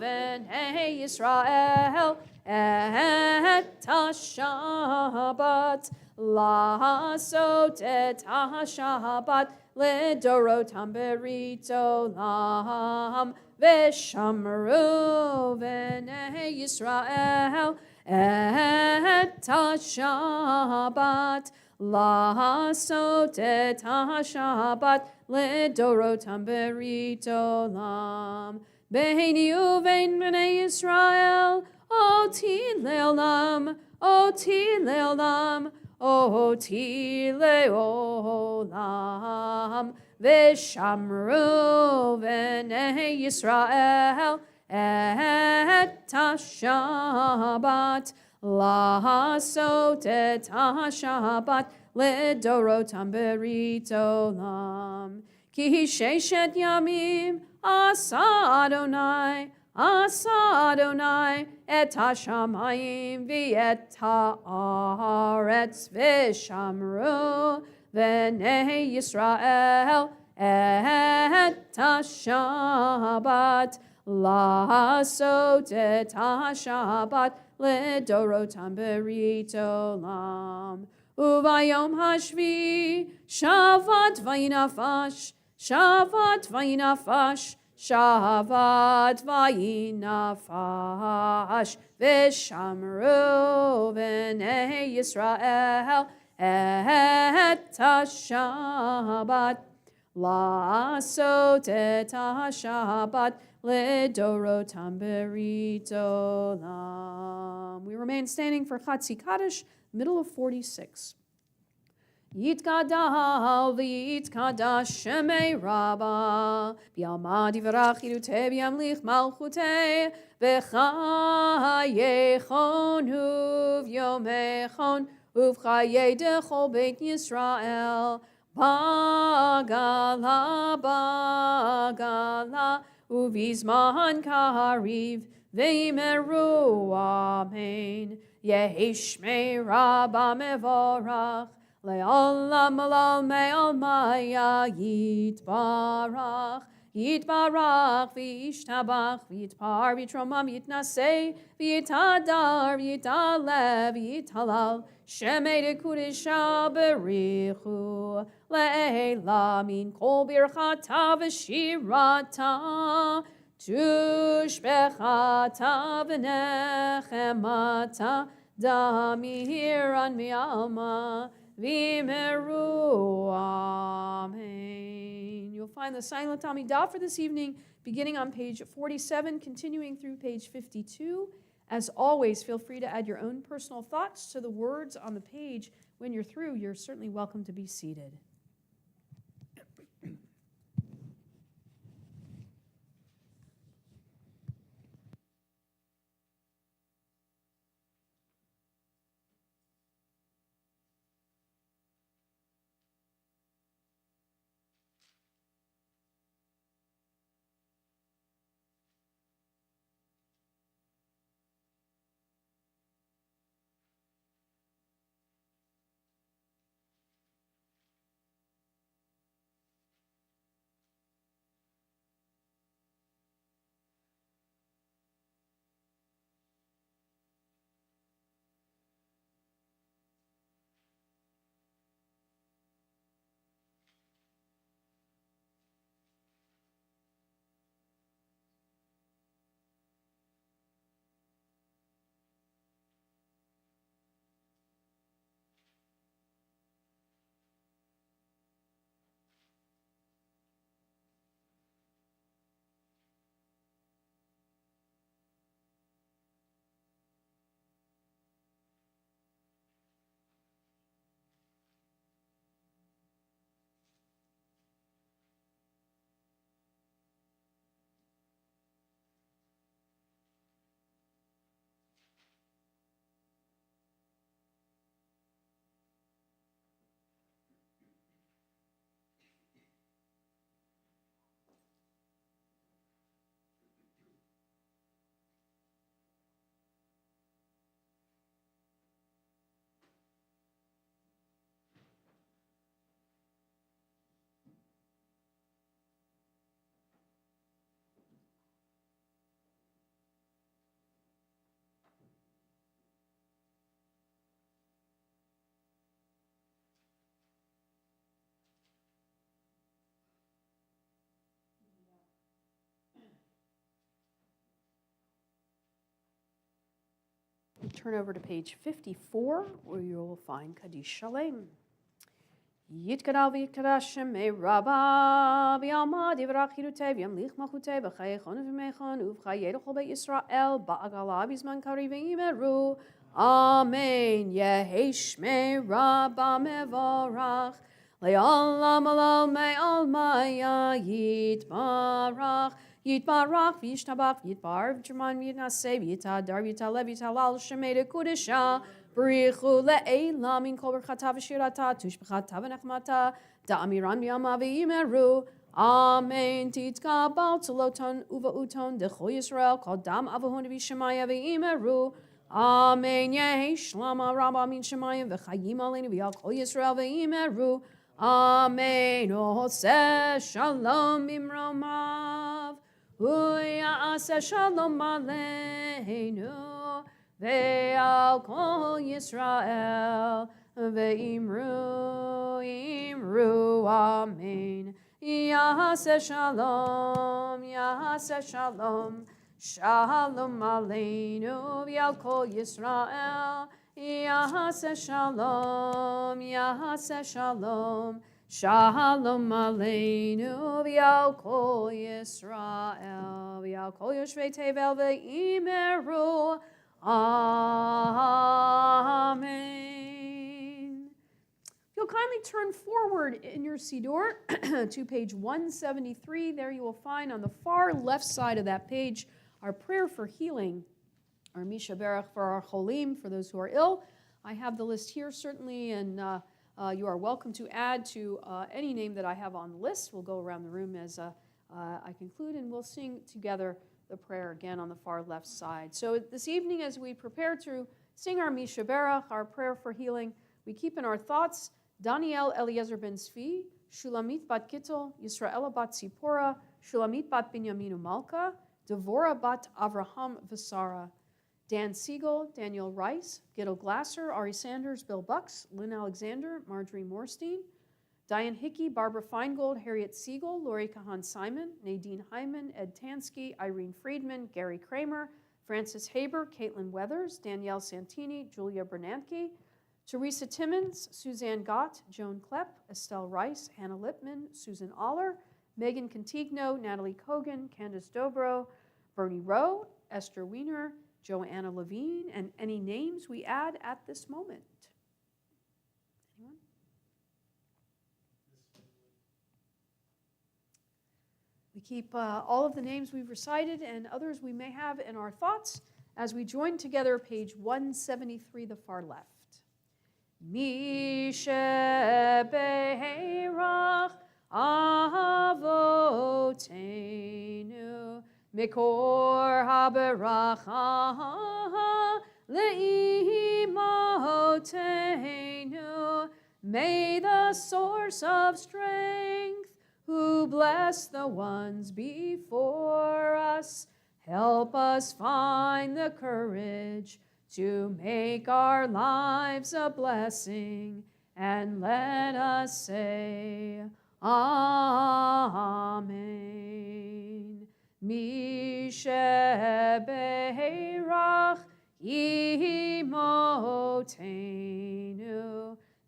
S4: v'nei Yisrael et ha-Shabbat la'asot et ha-Shabbat Lidorotam berit olam v'shamru v'nei Yisrael et ha-Shabbat la'asot et ha-Shabbat Lidorotam berit olam Beini uvein b'nei Yisrael oti le'olam oti le'olam Oti le'olam v'shamru v'nei Yisrael et ha-Shabbat la'asot et ha-Shabbat lidorotam berit olam ki sheshet yamim asa Adonai et hashamayim v'et haaretz v'shamru v'nei Yisrael et hashabat la'asot et hashabat lidorotam berit olam uvayom hashvi shavat vayinafash Shavat vayinafash v'shamru v'nei Yisrael et ha-Shabbat la'asot et ha-Shabbat lidorotam berit olam. We remain standing for Chatzi Kaddish, middle of 46. Yitgadal v'yitkadash shemei Rabba v'yalma divrach yiruteh v'yamlich malchuteh v'chayechon u'v'yomechon u'v'chayei dechol beit Yisrael bagala u'v'zman kariv v'yimeru amen yehishmei Rabba mevorach Le'olam alal me'al maya yitbarach v'yishtabach v'yitpar v'yitromam v'yitnaseh v'yitadar v'yitalev v'yitalal shemei dekudesha berichu le'ela min kol birchata v'shirata tushbechata v'nechemata damiran mi'alma V'meru amen. You'll find the silent Amidah for this evening beginning on page 47, continuing through page 52. As always, feel free to add your own personal thoughts to the words on the page. When you're through, you're certainly welcome to be seated. Turn over to page 54, where you will find Kaddish Shalem. Yitkadal v'yitkadash shemei rabba b'yalma divrach yirutev yamlich machutev v'chayechon v'mechon uv'chayei l'chol beit Yisrael ba'agala b'zman kari v'imeru. Amen. Yehi shmei rabba mevorach le'olam alal me'al maya yitbarach Yitbarach v'yishtabach v'yitbar v'jerman v'yitnaseh v'yitadar v'yitaleh v'yitalal shemei dekudesha B'richu le'elam min kol berchata v'shirata tushbechata v'nechmata da'amiran v'yama v'imeru Amen. Titkabal tzuloton uva'uton decho Yisrael kol dam avahon v'shemaya v'imeru Amen. Yehi shlama rabba min shemayim v'chayim aleinu v'yal kol Yisrael v'imeru Amen. Oseh shalom imromav Uya'aseh shalom aleinu Ve'al kol Yisrael ve'imru imru Amen. Ya'aseh shalom Shalom aleinu Ve'al kol Yisrael Ya'aseh shalom Shalom aleinu Ve'al kol Yisrael Ve'al kol yoshvei tevel ve'imeru Amen. If you'll kindly turn forward in your Siddur to page 173, there you will find on the far left side of that page our prayer for healing, our Misha Berach for our Cholim, for those who are ill. I have the list here certainly, and you are welcome to add to any name that I have on the list. We'll go around the room as I conclude, and we'll sing together the prayer again on the far left side. So this evening, as we prepare to sing our Misha Berach, our prayer for healing, we keep in our thoughts Daniel Eliezer ben Tzvi, Shulamit bat Gittel, Yisraela bat Tzipora, Shulamit bat Binyaminu Malka, Devorah bat Avraham Vasara, Dan Siegel, Daniel Rice, Gittel Glasser, Ari Sanders, Bill Bucks, Lynn Alexander, Marjorie Morstein, Diane Hickey, Barbara Feingold, Harriet Siegel, Lori Kahan Simon, Nadine Hyman, Ed Tansky, Irene Friedman, Gary Kramer, Francis Haber, Caitlin Weathers, Danielle Santini, Julia Bernanke, Teresa Timmons, Suzanne Gott, Joan Klepp, Estelle Rice, Hannah Lipman, Susan Aller, Megan Contigno, Natalie Kogan, Candace Dobro, Bernie Rowe, Esther Wiener, Joanna Levine, and any names we add at this moment. Anyone? We keep all of the names we've recited and others we may have in our thoughts as we join together page 173, the far left. Mi shebeirach avoteinu mikor haberacha leimotenu. May the source of strength who bless the ones before us help us find the courage to make our lives a blessing, and let us say, Amen. Mi shebeirach imotenu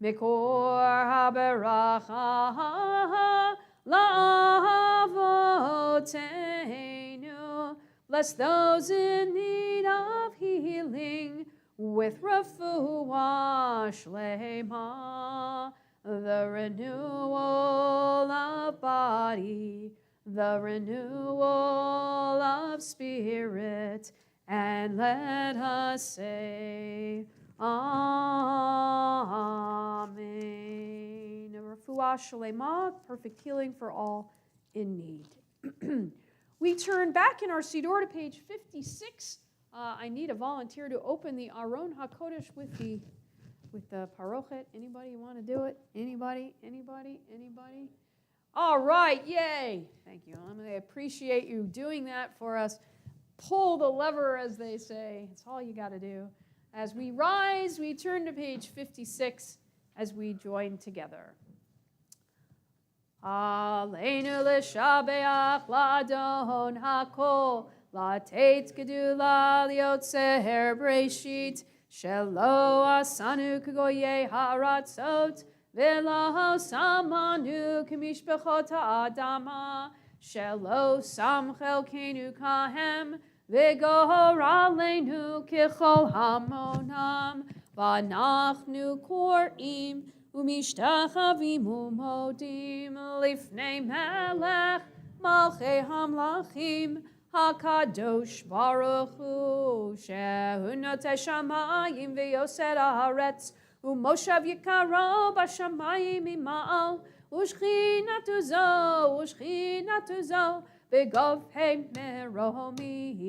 S4: mikor haberacha la'avotenu. Bless those in need of healing with refuah shlema, the renewal of body, the renewal of spirit, and let us say, Amen. Refuah shlema, perfect healing for all in need. We turn back in our Siddur to page 56. I need a volunteer to open the Aron HaKodesh with the parochet. Anybody want to do it? Anybody? All right, yay. Thank you. I appreciate you doing that for us. Pull the lever, as they say. It's all you got to do. As we rise, we turn to page 56 as we join together. Aleinu l'shabeach l'adon hakol, la'tet gedula liotzer breshit, Shelo asanu k'goyei haratzot, v'lo samanu k'mishpachot ha'adama, shelo sam chelkenu kahem, v'goralenu k'chol hamonam, v'anachnu kor'im, u'mishtachavim u'modim, lifnei melech, malchei hamlachim, HaKadosh Baruch Hu, Shehu Notei Shamayim v'Yoser Haaretz, u'Moshav Yikaro b'Shamayim ima'al, u'Shchinatu zo, v'Govhei meromim,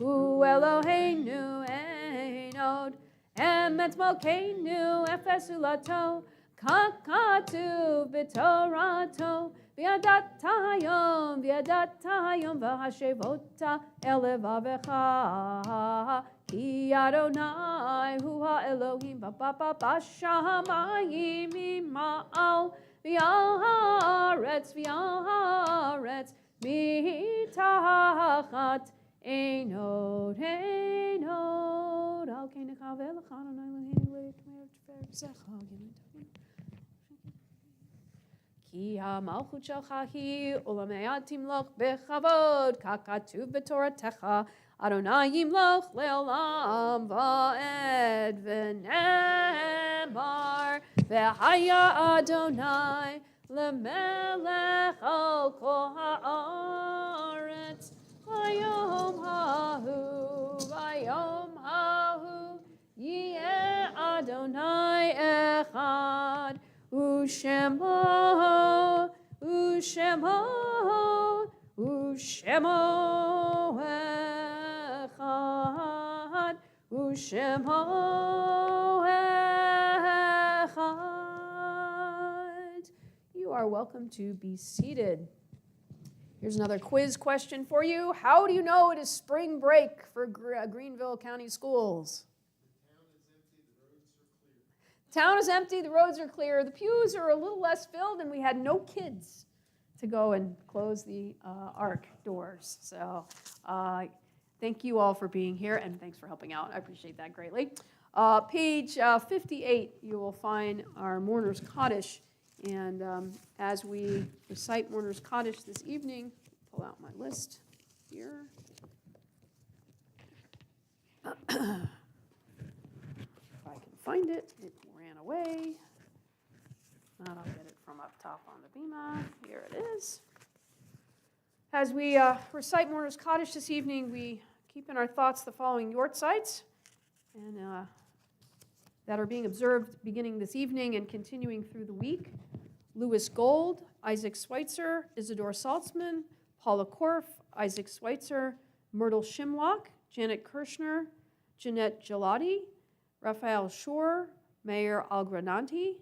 S4: Hu Eloheinu ein od, Emet Malkeinu efes ulato, Kakatu b'Torato, V'yadatayom v'hashevota elevavecha, Ki Adonai hu ha'Elohim b'shamayim ima'al, v'yal haaretz mitachat einod al kenecha v'elecha Adonai Eloheinu v'yitmeretzecha Ki ha-malchut shelcha hi ulamei timloch bechavod kakatuv b'toratecha Adonai yimloch le'olam va'ed v'nemar v'haya Adonai lemelech al kol ha'aretz v'yom hahu yeh Adonai echad Ushemo echad, Ushemo echad. You are welcome to be seated. Here's another quiz question for you. How do you know it is spring break for Greenville County Schools? Town is empty, the roads are clear, the pews are a little less filled, and we had no kids to go and close the ARC doors. So thank you all for being here, and thanks for helping out. I appreciate that greatly. Page 58, you will find our Mourner's Kaddish. And as we recite Mourner's Kaddish this evening, pull out my list here. If I can find it, it ran away. Not, I'll get it from up top on the bima. Here it is. As we recite Mourner's Kaddish this evening, we keep in our thoughts the following Yortzites, and that are being observed beginning this evening and continuing through the week. Louis Gold, Isaac Schweitzer, Isidore Saltzman, Paula Korf, Isaac Schweitzer, Myrtle Shimlock, Janet Kirshner, Jeanette Gelati, Raphael Shore, Mayor Algrananti,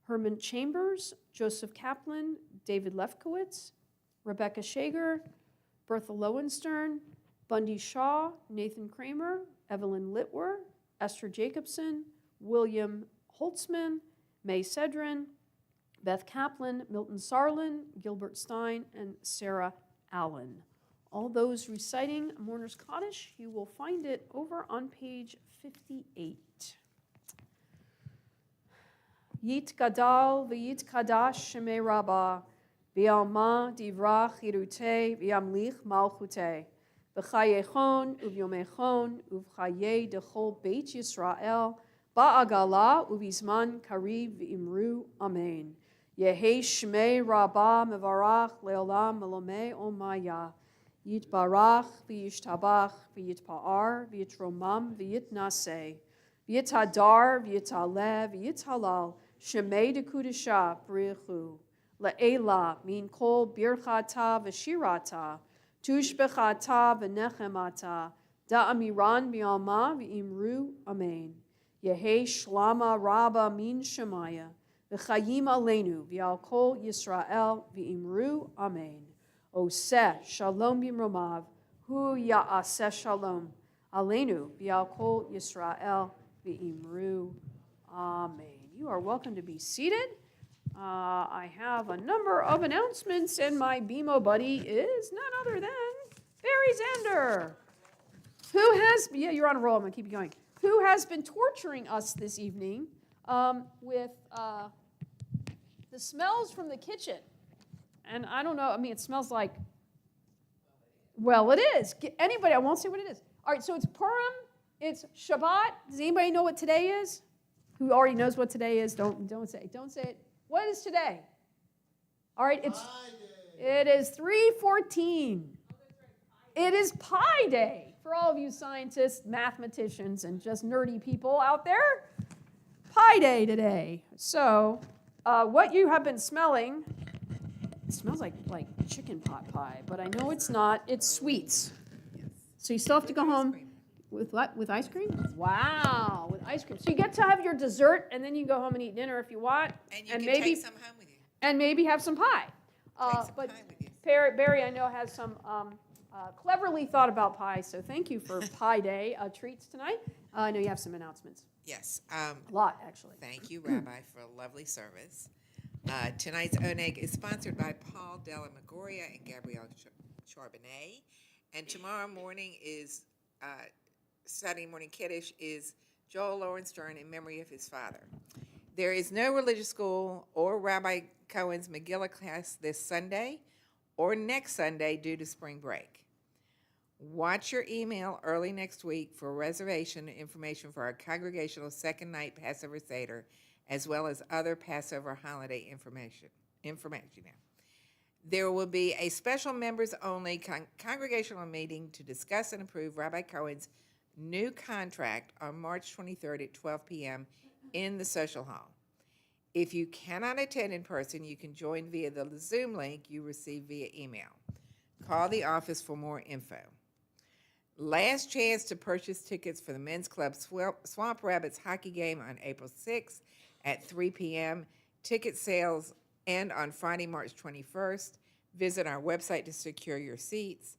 S4: Herman Chambers, Joseph Kaplan, David Lefkowitz, Rebecca Shager, Bertha Lowenstern, Bundy Shaw, Nathan Kramer, Evelyn Litwer, Esther Jacobson, William Holtzman, May Sedrin, Beth Kaplan, Milton Sarlin, Gilbert Stein, and Sarah Allen. All those reciting Mourner's Kaddish, you will find it over on page 58. Yit gadal v'yit kadash shemei rabbah, v'yalma divra chirute v'yamlich malchute, v'chayechon uvyomechon uvchaye dechol beit Yisrael, ba'agala uvizman kariv v'imru amen. Yehi shmei rabbah mevarach leolam melomei omaya, yitbarach v'yishtabach v'yitpa'ar v'yitromam v'yitnaseh, v'yithadar v'yitalev v'yithalal, Shemei de Kudisha Brichu, La'ela min kol birchata v'shirata, tushbechata v'nechemata, da'amiran bi'alma v'imru amen. Yehi shlama rabba min shemaya, v'chayim aleinu v'al kol Yisrael v'imru amen. Oseh shalom b'mromav, hu ya'aseh shalom, aleinu v'al kol Yisrael v'imru amen. You are welcome to be seated. I have a number of announcements, and my BMO buddy is none other than Barry Zander. Who has, yeah, you're on a roll, I'm going to keep you going. who has been torturing us this evening with the smells from the kitchen. And I don't know, I mean, it smells like, well, it is. Anybody, I won't say what it is. All right, so it's Purim, it's Shabbat. Does anybody know what today is? Who already knows what today is? Don't say it. What is today? All right, it is 3/14. It is Pi Day for all of you scientists, mathematicians, and just nerdy people out there. Pi Day today. So, what you have been smelling, it smells like chicken pot pie, but I know it's not. It's sweets. So you still have to go home with what? With ice cream? Wow, with ice cream. So you get to have your dessert, and then you go home and eat dinner if you want.
S6: And you can take some home with you.
S4: And maybe have some pie.
S6: Take some
S4: But
S6: pie with you.
S4: Barry, I know, has some cleverly thought about pie, so thank you for Pie Day treats tonight. I know you have some announcements.
S6: Yes.
S4: A lot, actually.
S6: Thank you, Rabbi, for a lovely service. Tonight's Oneg is sponsored by Paul Della Magoria and Gabrielle Charbonnet. And tomorrow morning is, Saturday morning Kiddush is Joel Lowenstern in memory of his father. There is no religious school or Rabbi Cohen's Megillah class this Sunday or next Sunday due to spring break. Watch your email early next week for reservation information for our congregational second night Passover Seder, as well as other Passover holiday information. There will be a special members-only congregational meeting to discuss and approve Rabbi Cohen's new contract on March 23rd at 12 p.m. in the social hall. If you cannot attend in person, you can join via the Zoom link you receive via email. Call the office for more info. Last chance to purchase tickets for the Men's Club Swamp Rabbits hockey game on April 6th at 3 p.m. Ticket sales end on Friday, March 21st. Visit our website to secure your seats.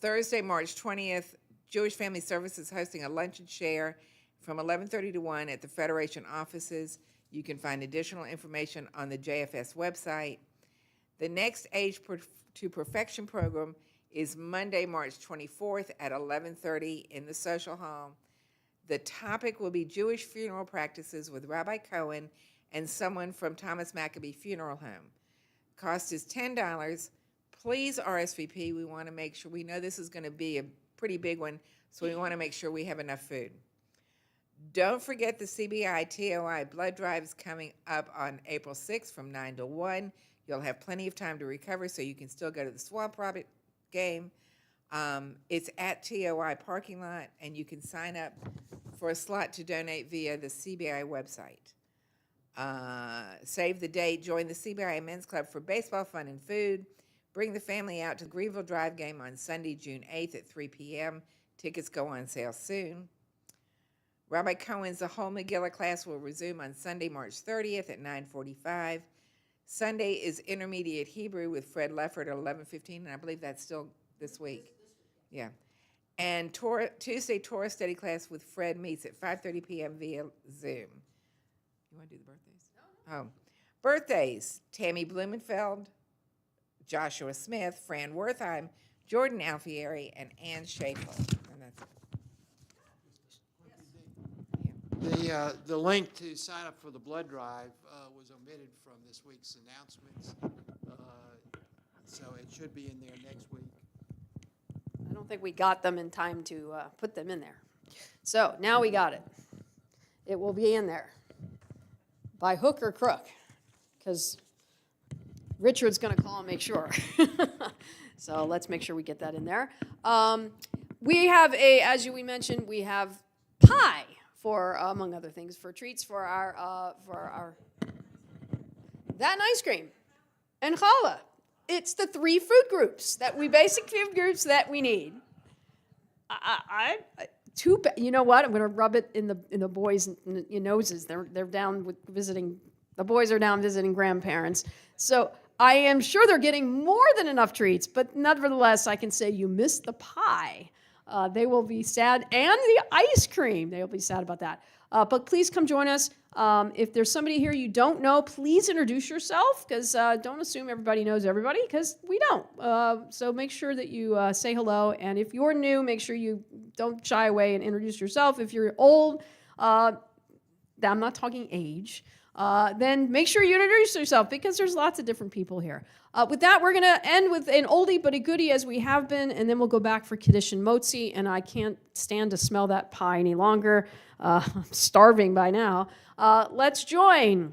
S6: Thursday, March 20th, Jewish Family Services is hosting a lunch and share from 11:30 to 1 at the Federation offices. You can find additional information on the JFS website. The Next Age to Perfection program is Monday, March 24th at 11:30 in the social hall. The topic will be Jewish funeral practices with Rabbi Cohen and someone from Thomas Maccabee Funeral Home. Cost is $10. Please RSVP. We want to make sure, we know this is going to be a pretty big one, so we want to make sure we have enough food. Don't forget the CBI TOI blood drive is coming up on April 6th from 9 to 1. You'll have plenty of time to recover, so you can still go to the Swamp Rabbit game. It's at TOI parking lot, and you can sign up for a slot to donate via the CBI website. Save the date. Join the CBI Men's Club for baseball, fun, and food. Bring the family out to the Greenville Drive game on Sunday, June 8th at 3 p.m. Tickets go on sale soon. Rabbi Cohen's The Whole Megillah class will resume on Sunday, March 30th at 9:45. Sunday is Intermediate Hebrew with Fred Leffert at 11:15, and I believe that's still this week. Yeah. And Tuesday, Torah study class with Fred meets at 5:30 p.m. via Zoom. You want to do the birthdays? No. Oh. Birthdays, Tammy Blumenfeld, Joshua Smith, Fran Wertheim, Jordan Alfieri, and Ann Schaefer. And that's it.
S7: The link to sign up for the blood drive was omitted from this week's announcements, so it should be in there next week.
S4: I don't think we got them in time to put them in there. So now we got it. It will be in there by hook or crook, because Richard's going to call and make sure. So let's make sure we get that in there. We have as we mentioned, we have pie for, among other things, for treats for our that and ice cream and challah. It's the 3 food groups basic food groups that we need. You know what? I'm going to rub it in the boys' noses. They're down visiting. The boys are down visiting grandparents. So I am sure they're getting more than enough treats. But nevertheless, I can say you missed the pie. They will be sad, and the ice cream. They will be sad about that. But please come join us. If there's somebody here you don't know, please introduce yourself, because don't assume everybody knows everybody, because we don't. So make sure that you say hello, and if you're new, make sure you don't shy away and introduce yourself. If you're old, I'm not talking age, then make sure you introduce yourself, because there's lots of different people here. With that, we're going to end with an oldie but a goodie, as we have been, and then we'll go back for Kiddush and Motzi, and I can't stand to smell that pie any longer. I'm starving by now. Let's join.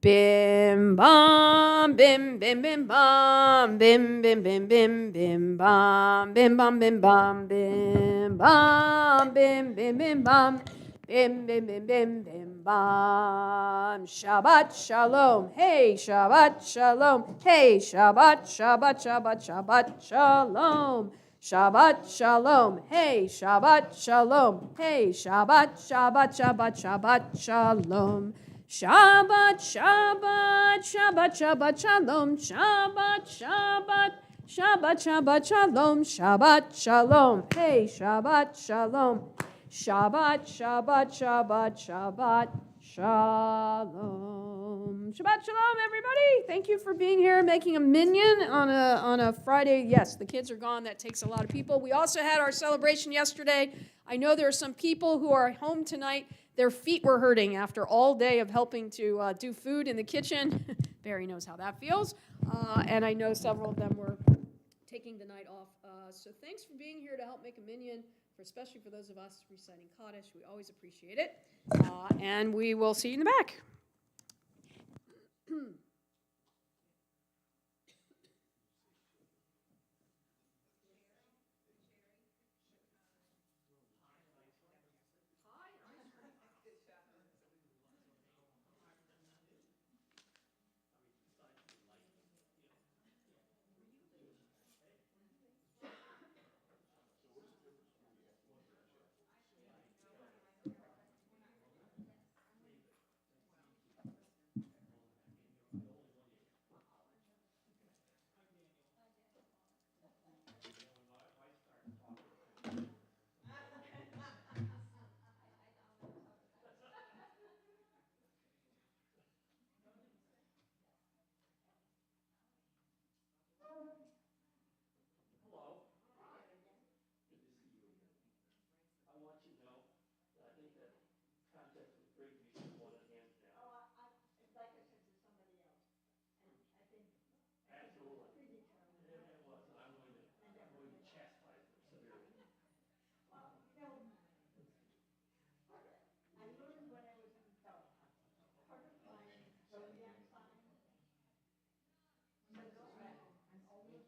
S4: Bim bam bim bim bim bam bim bim bim bim bim bam bim bam bim bam bim bam bim bim bim bam bim bim bim bim bim bam. Shabbat shalom. Hey, Shabbat shalom. Hey, Shabbat Shabbat Shabbat Shabbat shalom. Shabbat shalom. Hey, Shabbat shalom. Hey, Shabbat Shabbat Shabbat Shabbat shalom. Shabbat, Shabbat, Shabbat, Shabbat, Shalom, Shabbat, Shabbat, Shabbat, Shabbat, Shalom, Shabbat, Shalom, hey, Shabbat, Shalom, Shabbat, Shabbat, Shabbat, Shabbat, Shalom. Shabbat, Shalom, everybody. Thank you for being here, making a minyan on a Friday. Yes, the kids are gone. That takes a lot of people. We also had our celebration yesterday. I know there are some people who are home tonight. Their feet were hurting after all day of helping to do food in the kitchen. Barry knows how that feels. And I know several of them were taking the night off. So thanks for being here to help make a minyan, especially for those of us reciting Kaddish. We always appreciate it. And we will see you in the back.
S3: Hello. Good to see you again. I want you to know that I think that contest was rigged because you wanted hands down.
S2: Like I said to somebody else, and I think
S3: Absolutely.
S2: predetermined.
S3: It was, and I'm going to chastise them severely.
S2: Well, I learned when I was an adult, part of my zodiac sign says that I'm always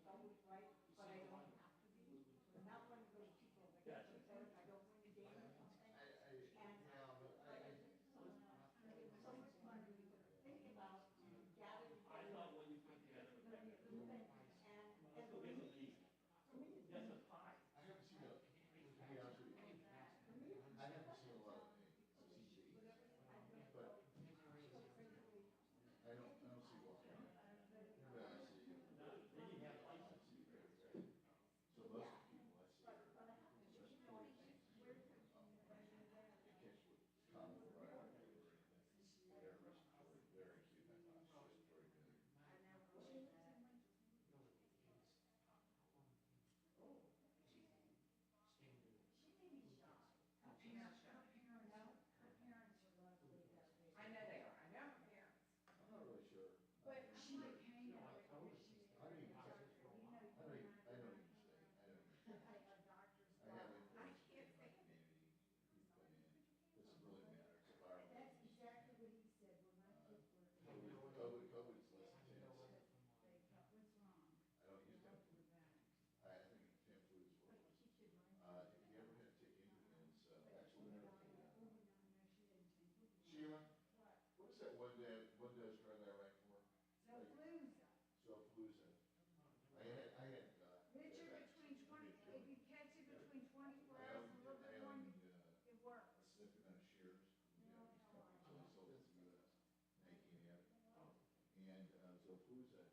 S2: right, but I don't have to be. I'm not one of those people that gets upset if I don't win a game or something. And, but I said to someone else, it was so much fun to think about gather
S3: I
S2: together.
S3: thought what you put together was magnificent.
S2: And
S3: Let's go get some to eat.
S2: for me, it's
S3: Get some pie.
S1: I haven't seen a, to be honest with you, I haven't seen a lot of names. I've seen dates, but I don't see a lot. But I see,
S3: Then you have license.
S1: so most of the people I see are, especially towards the season, they catch what common variety or anything. They're respiratory, they're actually respiratory good.
S6: I know they are. I know her parents.
S1: I'm not really sure.
S6: But I'm like hanging
S1: I
S6: with
S1: don't even stay. I don't even stay. I have influence in my community. People come in. Doesn't really matter. It's a viral
S2: that's
S1: disease.
S2: exactly what he said, well, my kids were.
S1: COVID is less intense.
S2: What's wrong?
S1: I don't use Tamiflu. I think Tamiflu is worthless. If you ever had to take anything, it's actually we have a Sheila, what is that one dose drug I write for? Zofluza. I had
S5: Richard, between 20, if you catch it between 24 hours and a little bit more, it works.
S1: a significant amount of shares with Japanese companies, so they sold it to the U.S. Now you can't have it. And Zofluza